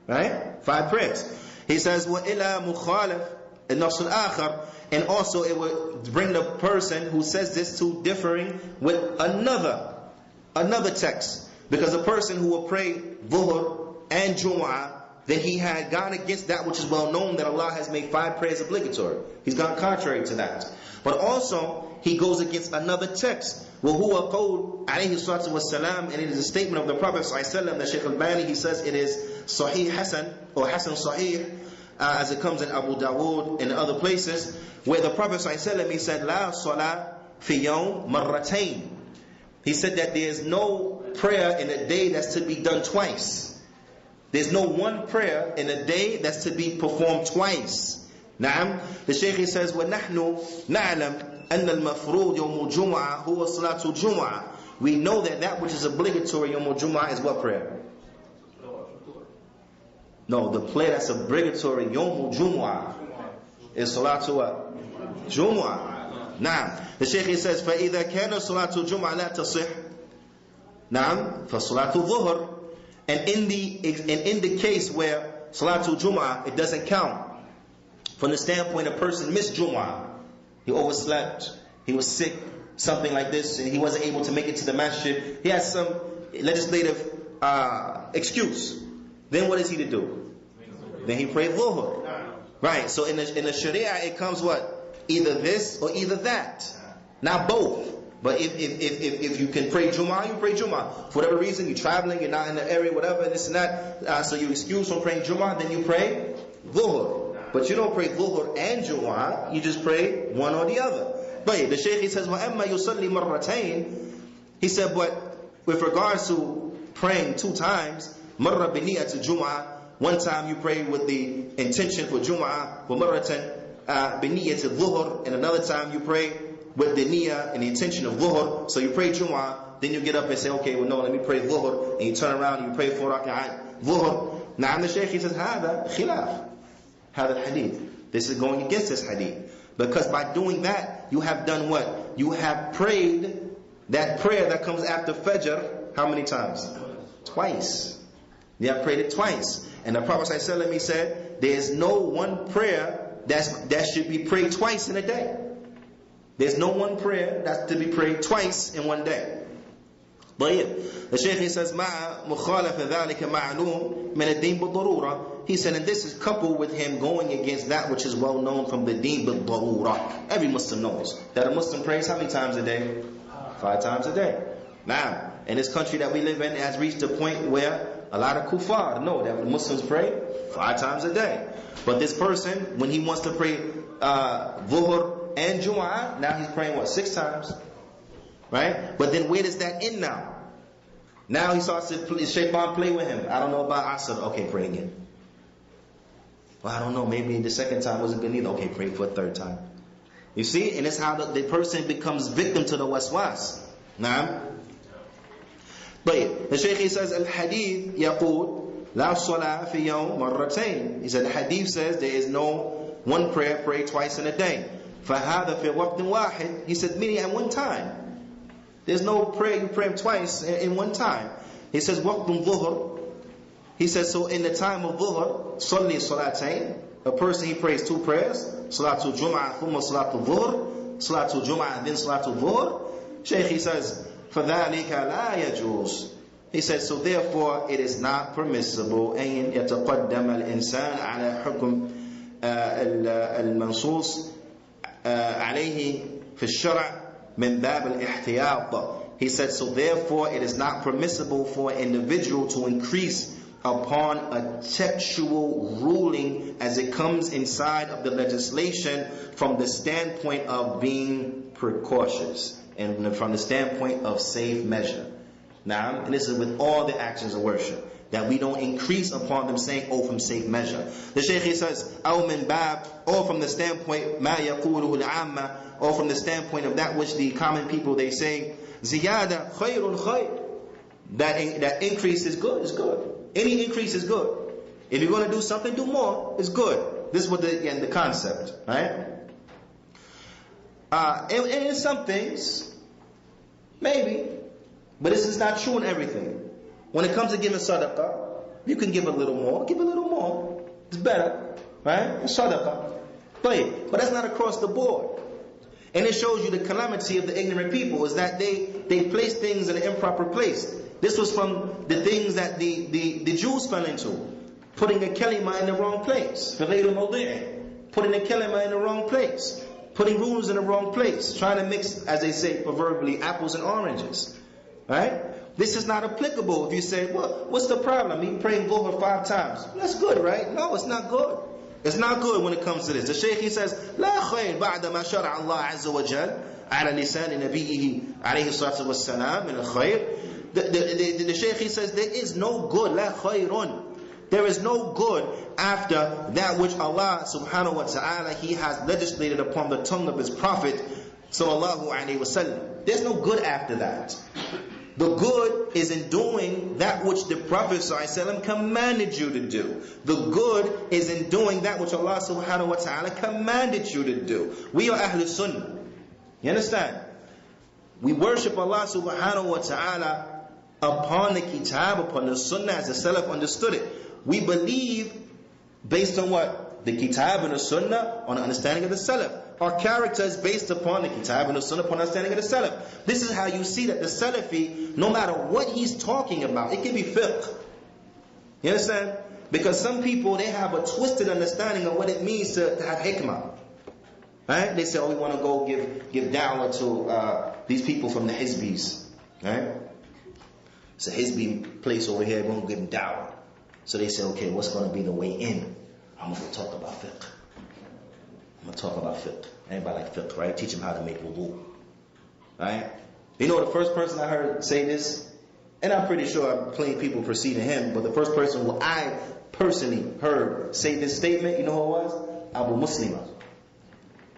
right? 5 prayers. He says, وَإِلَى مُخَالَفٍ النَّصُ الْآخَرِ, and also it would bring the person who says this to differing with another text. Because a person who will pray Dhuhr and Jumu'ah, then he had gone against that which is well known, that Allah has made 5 prayers obligatory. He's gone contrary to that. But also, he goes against another text. وَهُوَ قَوْلُ عَلَيْهِ الصَّلَاةُ وَالسَّلَامُ, and it is a statement of the Prophet ﷺ, that Shaykh al-Bani, he says it is Sahih Hasan, or Hasan Sahih, as it comes in Abu Dawood and other places, where the Prophet ﷺ, he said, لَا صَلَاةَ فِي يَوْمٍ مَرَّتَيْنِ. He said that there is no prayer in a day that's to be done twice. There's no one prayer in a day that's to be performed twice. Naam. The Shaykh, he says, وَنَحْنُ نَعْلَمْ أَنَّ الْمَفْرُودِ يَوْمُ الْجُمْعَةِ هُوَ صَلَاةُ الْجُمْعَةِ. We know that which is obligatory Yawm al-Jum'ah is what prayer? No, the prayer that's obligatory Yawm al-Jum'ah is Salatu Jum'ah. Naam. The Shaykh, he says, فَإِذَا كَانَ صَلَاةُ الْجُمْعَةِ لَا تَصِحْ Naam. فَصَلَاةُ الظُّهْرِ. And in the case where Salatul Jum'ah, it doesn't count. From the standpoint a person missed Jum'ah, he overslept, he was sick, something like this, and he wasn't able to make it to the masjid, he has some legislative excuse. Then what is he to do? Then he prayed Dhuhr. Right, so in the Sharia it comes what? Either this or either that. Not both. But if you can pray Jumu'ah, you pray Jumu'ah. For whatever reason, you're traveling, you're not in the area, whatever, this and that, so you're excused from praying Jumu'ah, then you pray Dhuhr. But you don't pray Dhuhr and Jumu'ah, you just pray one or the other. But the Shaykh, he says, وَأَمَّا يُصَلِّي مَرَّتَيْنِ. He said, but with regards to praying 2 times, مَرَّ بِنِيَّةِ Jumu'ah, one time you pray with the intention for Jumu'ah, وَمَرَّةً بِنِيَّةِ Dhuhr, and another time you pray with the niyyah and the intention of Dhuhr. So you pray Jumu'ah, then you get up and say, okay, well no, let me pray Dhuhr, and you turn around and you pray 4 rak'at Dhuhr. Now the Shaykh, he says, هذا خلاف هذا الحديث. This is going against this hadith. Because by doing that, you have done what? You have prayed that prayer that comes after Fajr, how many times? Twice. You have prayed it twice. And the Prophet ﷺ, he said, there is no one prayer that should be prayed twice in a day. There's no one prayer that's to be prayed twice in one day. The Shaykh, he says, مَعَ مُخَالَفَ ذَلِكَ مَعْلُومٌ مِنَ الدِّينِ بِالضَّرُورَةِ. He said, and this is coupled with him going against that which is well known from the deen بِالضَّرُورَةِ. Every Muslim knows that a Muslim prays how many times a day? 5 times a day. Now, in this country that we live in, it has reached a point where a lot of kuffar know that Muslims pray 5 times a day. But this person, when he wants to pray Dhuhr and Jumu'ah, now he's praying what, 6 times? Right? But then where does that end now? Now he starts to shaitan play with him. I don't know about Asr. Okay, pray again. Well, I don't know. Maybe the second time wasn't good either. Okay, pray for a 3rd time. You see? And it's how the person becomes victim to the waswas. Naam. But the Shaykh, he says, Al-Hadith yaqul la salah fi yawm marratayn. He said the Hadith says there is no one prayer prayed twice in a day. فَهَذَا فِي وَقْتٍ وَاحِدٍ. He said, meaning at one time. There's no prayer you pray twice in one time. He says, وَقْتٌ ظُهْرٍ. He says, so in the time of Dhuhr, صَلِّي صَلَاتَيْن. A person, he prays 2 prayers. Salatul Jum'ah, thumma Salatul Dhuhr. Salatul Jum'ah, then Salatul Dhuhr. Shaykh, he says, فَذَلِكَ لَا يَجُوزُ. He says, so therefore it is not permissible أن يتقدم الإنسان على حكم المنصوص عليه في الشرع من باب الاحتياط. He said, so therefore it is not permissible for an individual to increase upon a textual ruling as it comes inside of the legislation from the standpoint of being precautious and from the standpoint of safe measure. Now, and this is with all the actions of worship, that we don't increase upon them saying, oh, from safe measure. The Shaykh, he says, أو من باب, or from the standpoint ما يقوله العامة, or from the standpoint of that which the common people, they say, زيادة خير خير. That increase is good, is good. Any increase is good. If you're going to do something, do more, it's good. This is what the concept, right? And in some things, maybe, but this is not true in everything. When it comes to giving sadaqah, you can give a little more, give a little more. It's better, right? Sadaqah. But that's not across the board. And it shows you the calamity of the ignorant people is that they place things in an improper place. This was from the things that the Jews fell into. Putting a kalima in the wrong place. Putting a kalima in the wrong place. Putting rules in the wrong place. Trying to mix, as they say proverbially, apples and oranges. Right? This is not applicable if you say, well, what's the problem? Me praying Dhuhr 5 times. That's good, right? No, it's not good. It's not good when it comes to this. The Shaykh, he says, لا خير بعد ما شرع الله عز وجل على لسان نبيه عليه الصلاة والسلام من الخير. The Shaykh, he says, there is no good. لا خير. There is no good after that which Allah subhanahu wa ta'ala, He has legislated upon the tongue of His Prophet sallallahu alaihi wasallam. There's no good after that. The good is in doing that which the Prophet ﷺ commanded you to do. The good is in doing that which Allah subhanahu wa ta'ala commanded you to do. We are Ahlul Sunnah. You understand? We worship Allah subhanahu wa ta'ala upon the kitab, upon the sunnah as the Salaf understood it. We believe based on what? The kitab and the sunnah, on the understanding of the Salaf. Our character is based upon the kitab and the sunnah, upon understanding of the Salaf. This is how you see that the Salafi, no matter what he's talking about, it can be fiqh. You understand? Because some people, they have a twisted understanding of what it means to have hikmah. Right? They say, oh, we want to go give da'wah to these people from the Hizbis. Right? It's a Hizbi place over here, we're going to give them da'wah. So they say, okay, what's going to be the way in? I'm going to talk about fiqh. I'm going to talk about fiqh. Everybody like fiqh, right? Teach them how to make wudu. Right? You know the first person I heard say this? And I'm pretty sure plenty of people preceding him, but the first person who I personally heard say this statement, you know who it was? Abu Muslima.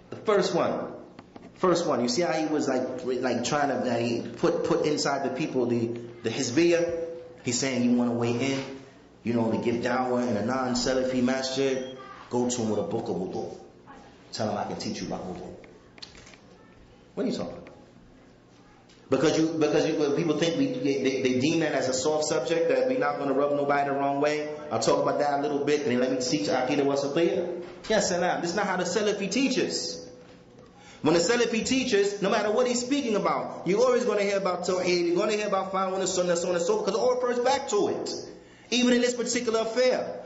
The first one. First one. You see how he was like trying to put inside the people the Hizbiyah? He's saying you want to weigh in, you know, to give da'wah in a non-Salafi masjid, go to him with a book of wudu. Tell him I can teach you about wudu. What are you talking about? Because people think they deem that as a soft subject, that we're not going to rub nobody the wrong way. I'll talk about that a little bit, and then let me teach Aqidah wa Wasatiyah. Yes, Salaam. This is not how the Salafi teaches. When the Salafi teaches, no matter what he's speaking about, you're always going to hear about Tawheed, you're going to hear about following the Sunnah, so on and so forth, because it all refers back to it. Even in this particular affair.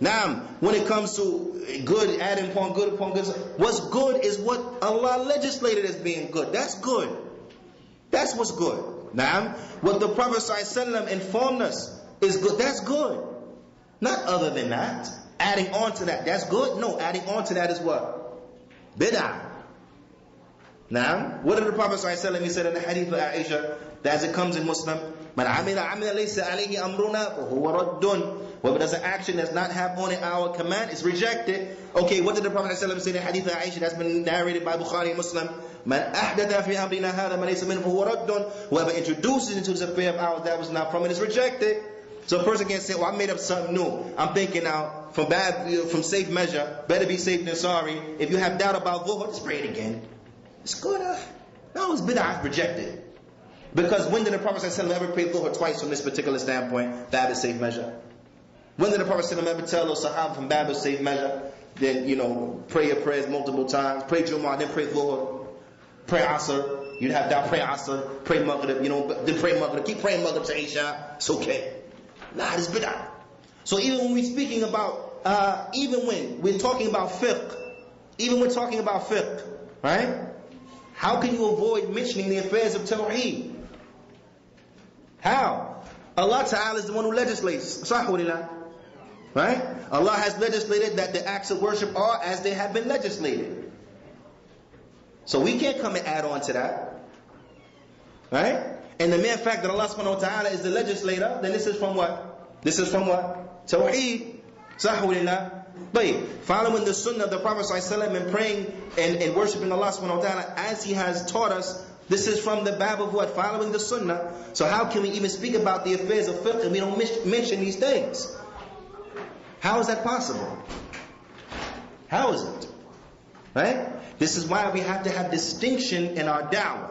Now, when it comes to good, adding upon good, what's good is what Allah legislated as being good. That's good. That's what's good. Now, what the Prophet ﷺ informed us is good. That's good. Not other than that. Adding on to that. That's good? No, adding on to that is what? Bid'ah. Now, what did the Prophet ﷺ, he said in the hadith of Aisha, that as it comes in Muslim, Man amila laysa alayhi amruna fahuwa raddun. Whoever does an action does not have on it our command is rejected. Okay, what did the Prophet ﷺ say in the hadith of Aisha that's been narrated by Bukhari and Muslim? Man ahdatha fi amrina hadha ma laysa minhu fahuwa raddun. Whoever introduces into this affair of ours that was not from it is rejected. So a person can't say, well, I made up something new. I'm thinking now, from safe measure, better be safe than sorry. If you have doubt about Dhuhr, just pray it again. It's good. No, it's bid'ah, rejected. Because when did the Prophet ﷺ ever pray Dhuhr twice from this particular standpoint? Bab is safe measure. When did the Prophet ﷺ ever tell those Sahaba from Bab is safe measure? Then, you know, pray your prayers multiple times. Pray Jumu'ah, then pray Dhuhr. Pray Asr. You'd have doubt, pray Asr. Pray Maghrib, you know, then pray Maghrib. Keep praying Maghrib to Isha. It's okay. Nah, it's bid'ah. So even when we're speaking about, even when we're talking about fiqh, right? How can you avoid mentioning the affairs of Tawheed? How? Allah Ta'ala is the one who legislates. Right? Allah has legislated that the acts of worship are as they have been legislated. So we can't come and add on to that. Right? And the mere fact that Allah subhanahu wa ta'ala is the legislator, then this is from what? This is from what? Tawheed. But following the sunnah of the Prophet ﷺ and praying and worshipping Allah subhanahu wa ta'ala as he has taught us, this is from the bab of what? Following the sunnah. So how can we even speak about the affairs of fiqh and we don't mention these things? How is that possible? How is it? Right? This is why we have to have distinction in our da'wah.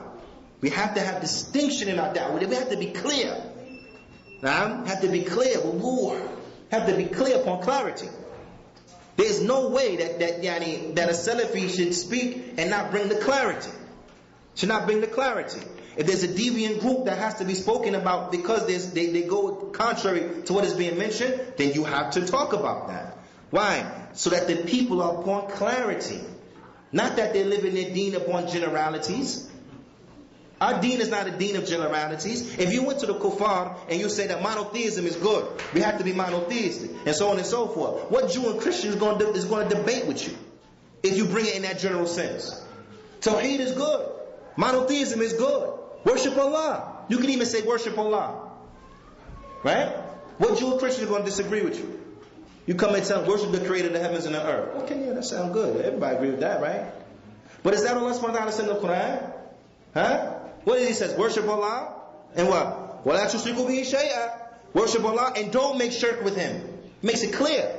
We have to have distinction in our da'wah. We have to be clear. Have to be clear. Have to be clear upon clarity. There's no way that a Salafi should speak and not bring the clarity. Should not bring the clarity. If there's a deviant group that has to be spoken about because they go contrary to what is being mentioned, then you have to talk about that. Why? So that the people are upon clarity. Not that they're living their deen upon generalities. Our deen is not a deen of generalities. If you went to the kuffar and you say that monotheism is good, we have to be monotheistic, and so on and so forth, what Jew and Christian is going to debate with you if you bring it in that general sense? Tawheed is good. Monotheism is good. Worship Allah. You can even say worship Allah. Right? What Jew and Christian is going to disagree with you? You come and tell worship the creator of the heavens and the earth. Okay, yeah, that sounds good. Everybody agree with that, right? But is that Allah subhanahu wa ta'ala said in the Qur'an? Huh? What did he say? Worship Allah and what? وَلَا تُشْرِكُوا بِهِ شَيْئًا. Worship Allah and don't make shirk with Him. Makes it clear.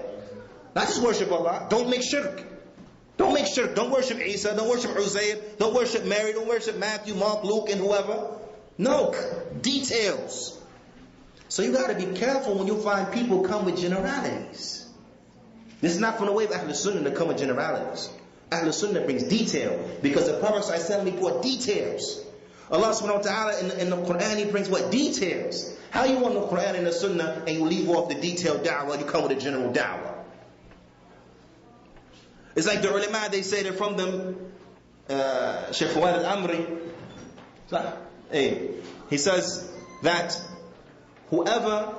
Not just worship Allah. Don't make shirk. Don't make shirk. Don't worship Isa. Don't worship Uzair. Don't worship Mary. Don't worship Matthew, Mark, Luke, and whoever. No. Details. So you got to be careful when you find people come with generalities. This is not from the way of Ahlul Sunnah to come with generalities. Ahlul Sunnah brings detail. Because the Prophet ﷺ brought details. Allah subhanahu wa ta'ala in the Qur'an, He brings what? Details. How you want the Qur'an and the Sunnah and you leave off the detailed da'wah, you come with a general da'wah? It's like the ulama, they say they're from them, Shaykh Fawad al-Amri. He says that whoever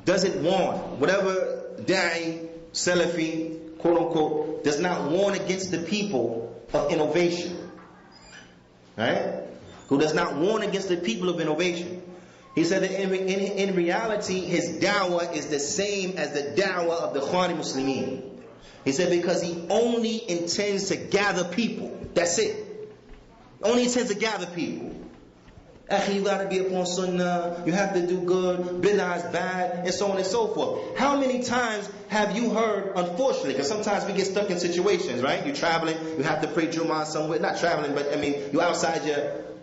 doesn't warn, whatever da'i, Salafi, quote unquote, does not warn against the people of innovation. Right? Who does not warn against the people of innovation. He said that in reality, his da'wah is the same as the da'wah of the Khwani Muslimin. He said because he only intends to gather people. That's it. Only intends to gather people. Akhi, you got to be upon sunnah. You have to do good. Bid'ah is bad. And so on and so forth. How many times have you heard, unfortunately, because sometimes we get stuck in situations, right? You're traveling. You have to pray Jummah somewhere. Not traveling, but I mean, you're outside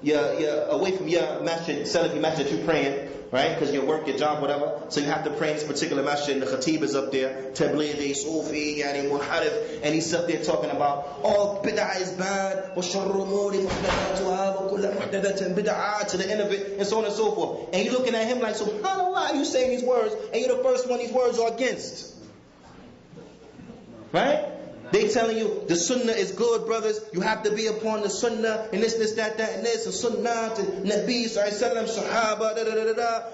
you're away from your masjid, Salafi masjid that you're praying, right? Because your work, your job, whatever. So you have to pray in this particular masjid, and the khatib is up there, Tablighi, Sufi, Yani Munharif, and he's up there talking about, oh, bid'ah is bad, وَشَرُّ مُورِ مُحْدَثَاتُهَا وَكُلَّ مُحْدَثَةٍ بِدْعَةٍ, to the end of it, and so on and so forth. And you're looking at him like, subhanAllah, you saying these words, and you're the first one these words are against. Right? They telling you the sunnah is good, brothers. You have to be upon the sunnah and this, that, and this, and sunnah to Nabi sallallahu sahaba,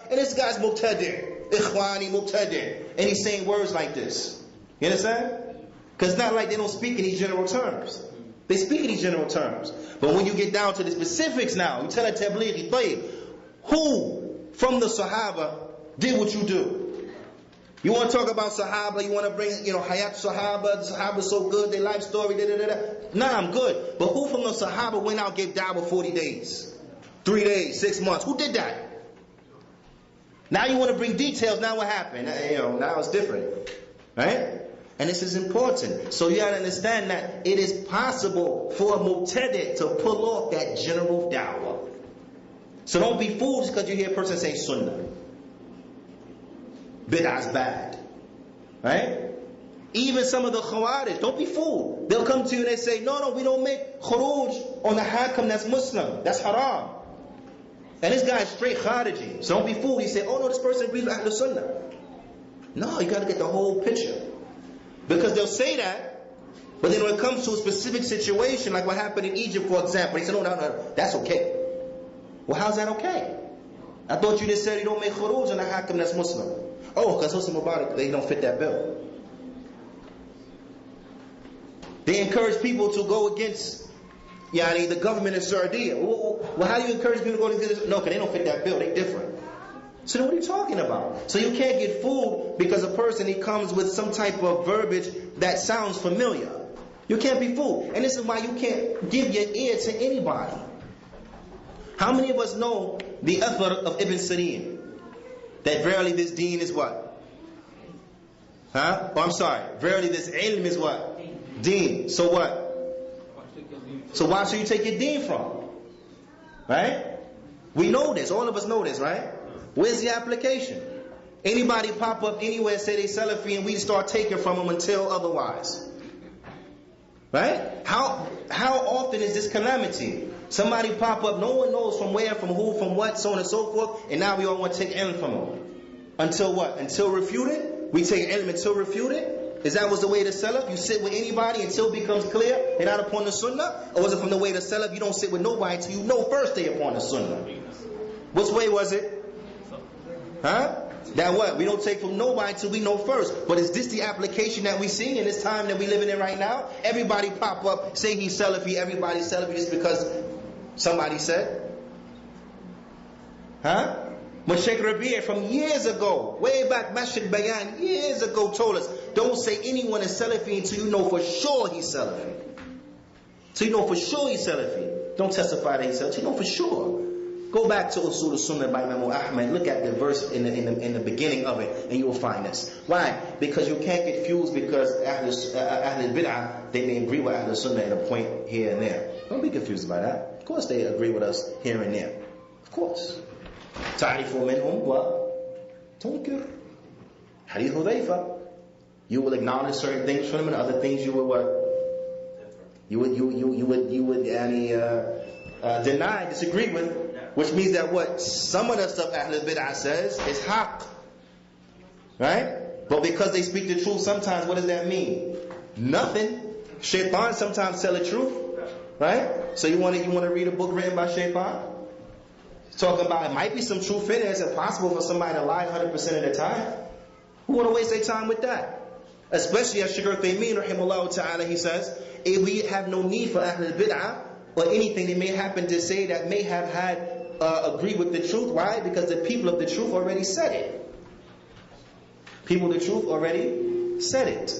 and this guy's muqtadi, ikhwani muqtadi, and he's saying words like this. You understand? Because it's not like they don't speak in these general terms. They speak in these general terms. But when you get down to the specifics now, you tell a tablighi, tayyib, who from the sahaba did what you do? You want to talk about Sahaba, you want to bring, Hayat Sahaba, the Sahaba so good, their life story, Nah, I'm good. But who from the Sahaba went out and gave da'wah 40 days, 3 days, 6 months? Who did that? Now you want to bring details, now what happened? Now it's different. Right? And this is important. So you got to understand that it is possible for a muqtadi to pull off that general da'wah. So don't be fooled just because you hear a person say sunnah. Bid'ah is bad. Right? Even some of the Khawarij, don't be fooled. They'll come to you and they say, no, we don't make khuruj on the hakam that's Muslim. That's haram. And this guy is straight Khariji. So don't be fooled. He say, oh no, this person agrees with Ahlul Sunnah. No, you got to get the whole picture. Because they'll say that, but then when it comes to a specific situation, like what happened in Egypt, for example, they say, no, that's okay. Well, how's that okay? I thought you just said you don't make khuruj on the hakam that's Muslim. Oh, because Hosni Mubarak, they don't fit that bill. They encourage people to go against the government in Saudi. Well, how do you encourage people to go against this? No, because they don't fit that bill. They're different. So then what are you talking about? So you can't get fooled because a person, he comes with some type of verbiage that sounds familiar. You can't be fooled. And this is why you can't give your ear to anybody. How many of us know the athar of Ibn Sirin? That verily this deen is what? Oh, I'm sorry. Verily this ilm is what? Deen. So what? So why should you take your deen from? Right? We know this. All of us know this, right? Where's the application? Anybody pop up anywhere, say they Salafi, and we start taking from them until otherwise. Right? How often is this calamity? Somebody pop up, no one knows from where, from who, from what, so on and so forth, and now we all want to take ilm from them. Until what? Until refuted? We take ilm until refuted? Is that was the way to Salaf? You sit with anybody until it becomes clear they're not upon the Sunnah? Or was it from the way to Salaf, you don't sit with nobody until you know first they're upon the Sunnah? Which way was it? Huh? That what? We don't take from nobody until we know first. But is this the application that we see in this time that we living in right now? Everybody pop up, say he's Salafi, everybody's Salafi just because somebody said? Huh? When Sheikh Rabi' from years ago, way back, Masjid Bayan, years ago told us, don't say anyone is Salafi until you know for sure he's Salafi. So you know for sure he's Salafi. Don't testify that he's Salafi, you know for sure. Go back to Usul al-Sunnah by Imam Ahmad, look at the verse in the beginning of it, and you will find this. Why? Because you can't get fused because Ahlul Bid'ah, they may agree with Ahlul Sunnah at a point here and there. Don't be confused by that. Of course they agree with us here and there. Of course. تعرف منهم وتنكر حديث حذيفة. You will acknowledge certain things from them, and other things you will what? You would deny, disagree with, which means that what some of the stuff Ahlul Bid'ah says is haqq, right? But because they speak the truth, sometimes what does that mean? Nothing. Shaitan sometimes tell the truth, right? So you want to read a book written by Shaitan? Talking about it might be some truth in it. It's impossible for somebody to lie 100% of the time. Who want to waste their time with that? Especially as Shaykh Uthaymeen rahimahullah ta'ala, he says, if we have no need for Ahlul Bid'ah or anything they may happen to say that may have had agree with the truth. Why? Because the people of the truth already said it. People of the truth already said it.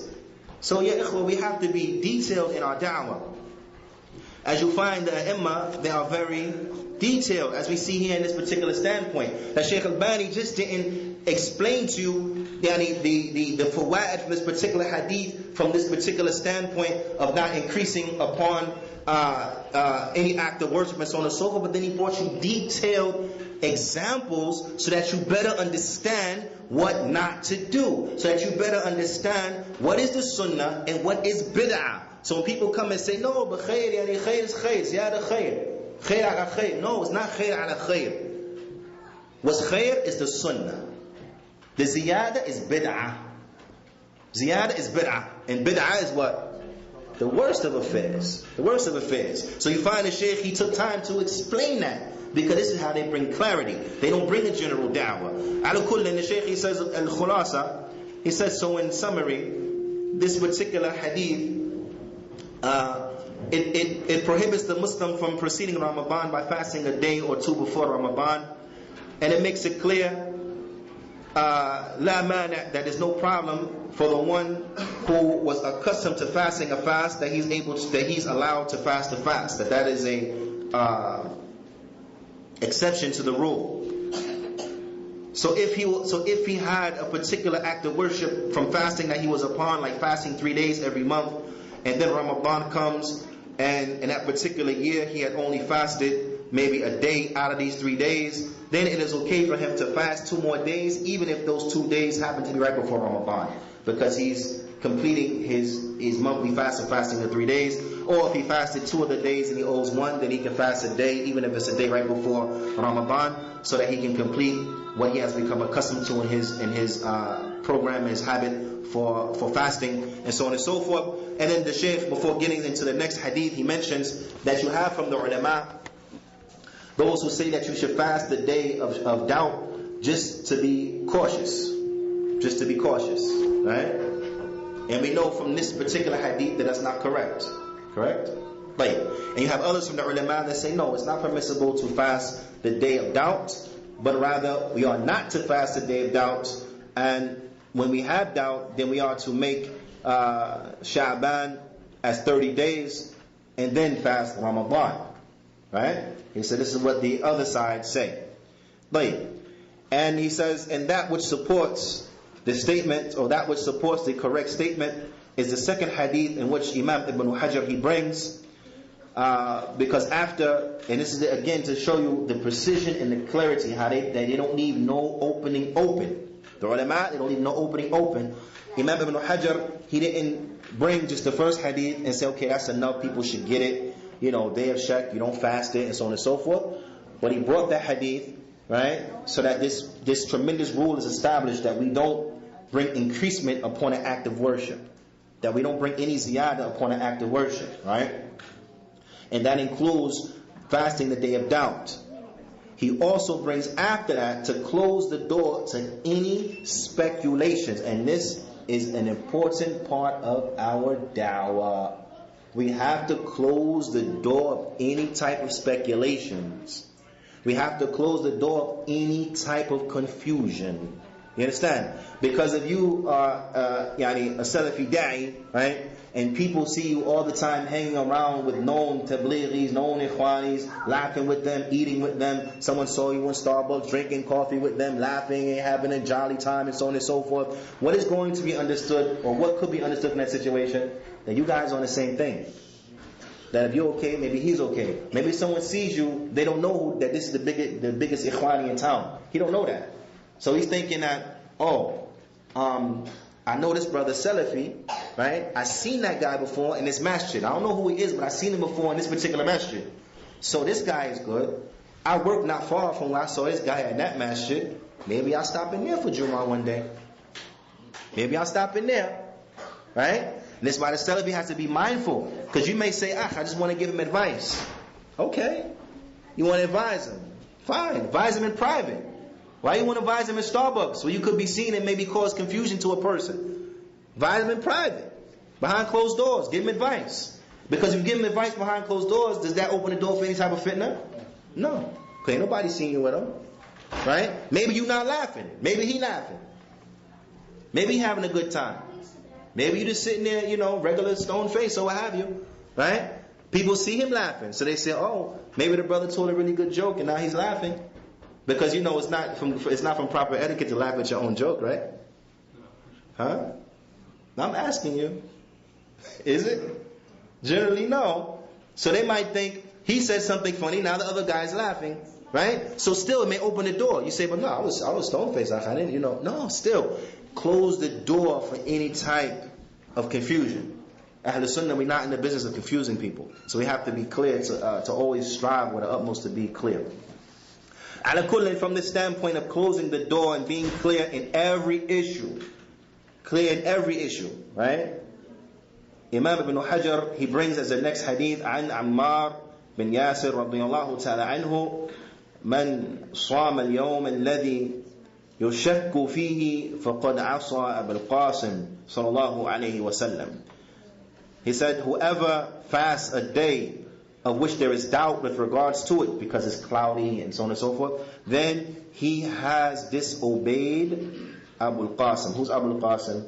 So yeah, ikhwa, we have to be detailed in our da'wah. As you find the Imam, they are very detailed, as we see here in this particular standpoint. That Shaykh Albani just didn't explain to you the fawaid from this particular hadith, from this particular standpoint of not increasing upon any act of worship and so on and so forth, but then he brought you detailed examples so that you better understand what not to do, so that you better understand what is the sunnah and what is bid'ah. So when people come and say, no, but khair, yani khair is khair, ziyada khair, khair ala khair. No, it's not khair ala khair. What's khair is the sunnah. The ziyada is bid'ah. Ziyada is bid'ah. And bid'ah is what? The worst of affairs. The worst of affairs. So you find the Shaykh, he took time to explain that, because this is how they bring clarity. They don't bring a general da'wah. Ala kullin, the Shaykh, he says, al-khulasa, he says, so in summary, this particular hadith, it prohibits the Muslim from preceding Ramadan by fasting a day or two before Ramadan, and it makes it clear la mani', that there's no problem for the one who was accustomed to fasting a fast, that he's allowed to fast a fast, that is a exception to the rule. So if he had a particular act of worship from fasting that he was upon, like fasting 3 days every month, and then Ramadan comes, and in that particular year he had only fasted maybe a day out of these 3 days, then it is okay for him to fast 2 more days, even if those 2 days happen to be right before Ramadan, because he's completing his monthly fast of fasting the 3 days. Or if he fasted 2 of the days and he owes 1, then he can fast a day, even if it's a day right before Ramadan, so that he can complete what he has become accustomed to in his program, his habit for fasting, and so on and so forth. And then the Shaykh, before getting into the next hadith, he mentions that you have from the ulama those who say that you should fast the day of doubt, just to be cautious, right? And we know from this particular hadith that that's not correct. Right? And you have others from the ulama that say no, it's not permissible to fast the day of doubt, but rather we are not to fast the day of doubt, and when we have doubt, then we are to make Sha'ban as 30 days and then fast Ramadan. Right? He said this is what the other side say. And he says, and that which supports the statement, or that which supports the correct statement, is the second hadith in which Imam Ibn Hajar he brings, because after, and this is again to show you the precision and the clarity, how they don't leave no opening open. The ulama, they don't leave no opening open. Imam Ibn Hajar, he didn't bring just the first hadith and say, okay, that's enough, people should get it, day of Shak, you don't fast it, and so on and so forth. But he brought that hadith, right, so that this tremendous rule is established, that we don't bring increasement upon an act of worship, that we don't bring any ziyada upon an act of worship, right? And that includes fasting the day of doubt. He also brings after that to close the door to any speculations. And this is an important part of our da'wah. We have to close the door of any type of speculations. We have to close the door of any type of confusion. You understand? Because if you are a Salafi da'i, right, and people see you all the time hanging around with known tablighis, known ikhwanis, laughing with them, eating with them, someone saw you in Starbucks drinking coffee with them, laughing and having a jolly time, and so on and so forth, what is going to be understood, or what could be understood in that situation? That you guys are on the same thing. That if you're okay, maybe he's okay. Maybe someone sees you, they don't know that this is the biggest ikhwani in town. He don't know that. So he's thinking that, I know this brother Salafi, right? I seen that guy before in this masjid. I don't know who he is, but I seen him before in this particular masjid. So this guy is good. I work not far from where I saw this guy at that masjid. Maybe I'll stop in there for Jummah one day. Maybe I'll stop in there, right? And this is why the Salafi has to be mindful, because you may say, I just want to give him advice. Okay, you want to advise him? Fine, advise him in private. Why you want to advise him in Starbucks, where you could be seen and maybe cause confusion to a person? Advise him in private, behind closed doors. Give him advice. Because if you give him advice behind closed doors, does that open the door for any type of fitna? No. Because ain't nobody seeing you with him. Right? Maybe you not laughing. Maybe he laughing. Maybe he having a good time. Maybe you just sitting there, regular stone face or what have you. Right? People see him laughing. So they say, oh, maybe the brother told a really good joke and now he's laughing. Because it's not from proper etiquette to laugh at your own joke, right? Huh? I'm asking you. Is it? Generally, no. So they might think he said something funny, now the other guy's laughing, right? So still it may open the door. You say, but no, I was stone faced. I didn't, No, still close the door for any type of confusion. Ahlul Sunnah, we're not in the business of confusing people. So we have to be clear to always strive with the utmost to be clear. Ala kullin, from the standpoint of closing the door and being clear in every issue. Clear in every issue, right? Imam Ibn Hajar, he brings as the next hadith, عن عمار بن ياسر رضي الله تعالى عنه من صام اليوم الذي يشك فيه فقد عصى أبا القاسم صلى الله عليه وسلم. He said, whoever fasts a day of which there is doubt with regards to it, because it's cloudy and so on and so forth, then he has disobeyed Abu al-Qasim. Who's Abu al-Qasim?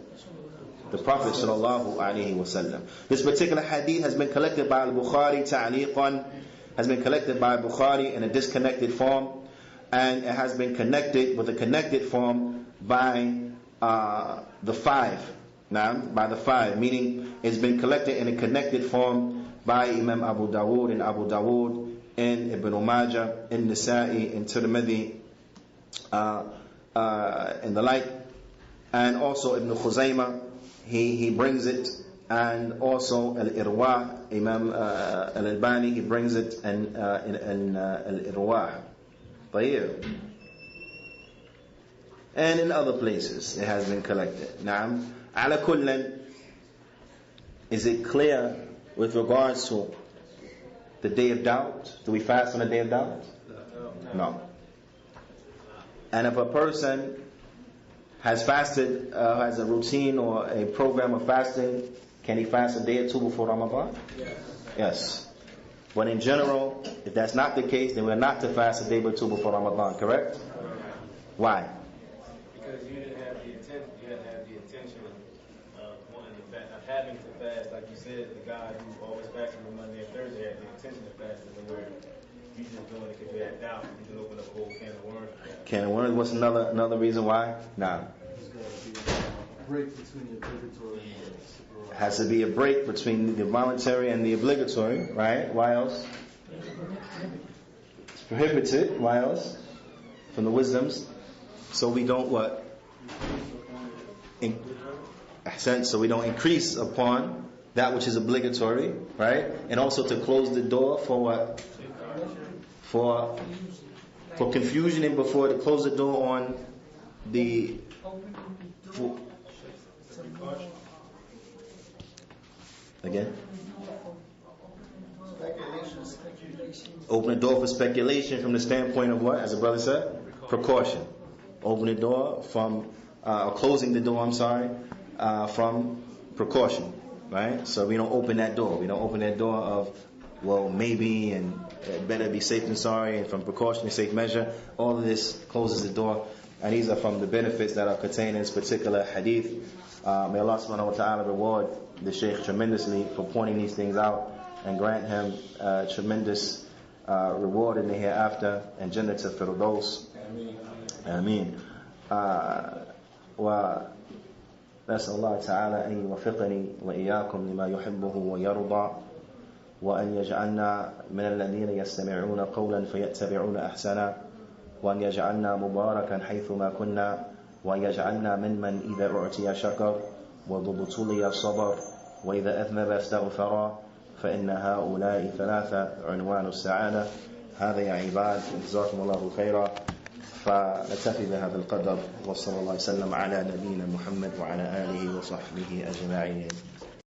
The Prophet sallallahu alaihi wasallam. This particular hadith has been collected by al-Bukhari ta'liqan, has been collected by Bukhari in a disconnected form, and it has been connected with a connected form by the five. By the five, meaning it's been collected in a connected form by Imam Abu Dawood and Abu Dawood and Ibn Majah and Nasa'i and Tirmidhi and the like, and also Ibn Khuzaymah he brings it, and also Al-Irwa, Imam Al-Albani he brings it, and Al-Irwa طيب, and in other places it has been collected. Naam. Ala kullan, is it clear with regards to the day of doubt? Do we fast on the day of doubt? No. And if a person has fasted, has a routine or a program of fasting, can he fast a day or two before Ramadan? Yes. But in general, if that's not the case, then we're not to fast a day or two before Ramadan, correct? Why? Because you didn't have the intention of having to fast, like you said, the guy who always fasted on Monday and Thursday had the intention of fasting, where you just doing it because you had doubt. You can open up a whole can of worms. Can of worms. What's another reason why? Nah. break between the obligatory and the Has to be a break between the voluntary and the obligatory, right? Why else? It's prohibited. Why else? From the wisdoms. So we don't what? So we don't increase upon that which is obligatory, right? And also to close the door for what? For confusion, and before to close the door on the again. Open the door for speculation from the standpoint of what? As the brother said, precaution. Open the door from closing the door. I'm sorry, from precaution, right? So we don't open that door. We don't open that door of, well, maybe, and better be safe than sorry, and from precaution to safe measure. All of this closes the door, and these are from the benefits that are contained in this particular hadith. May Allah subhanahu wa ta'ala reward the Shaykh tremendously for pointing these things out, and grant him tremendous reward in the hereafter, and Jannah to Firdaus. Ameen. نسأل الله تعالى أن يوفقني وإياكم لما يحبه ويرضى وأن يجعلنا من الذين يستمعون قولا فيتبعون أحسنا وأن يجعلنا مباركا حيثما كنا وأن يجعلنا ممن إذا أعطي شكر وابتلي صبر وإذا أذنب استغفر فإن هؤلاء ثلاثة عنوان السعادة. هذا يا عباد، جزاكم الله خيرا. فنكتفي بهذا القدر، وصلى الله وسلم على نبينا محمد وعلى آله وصحبه أجمعين.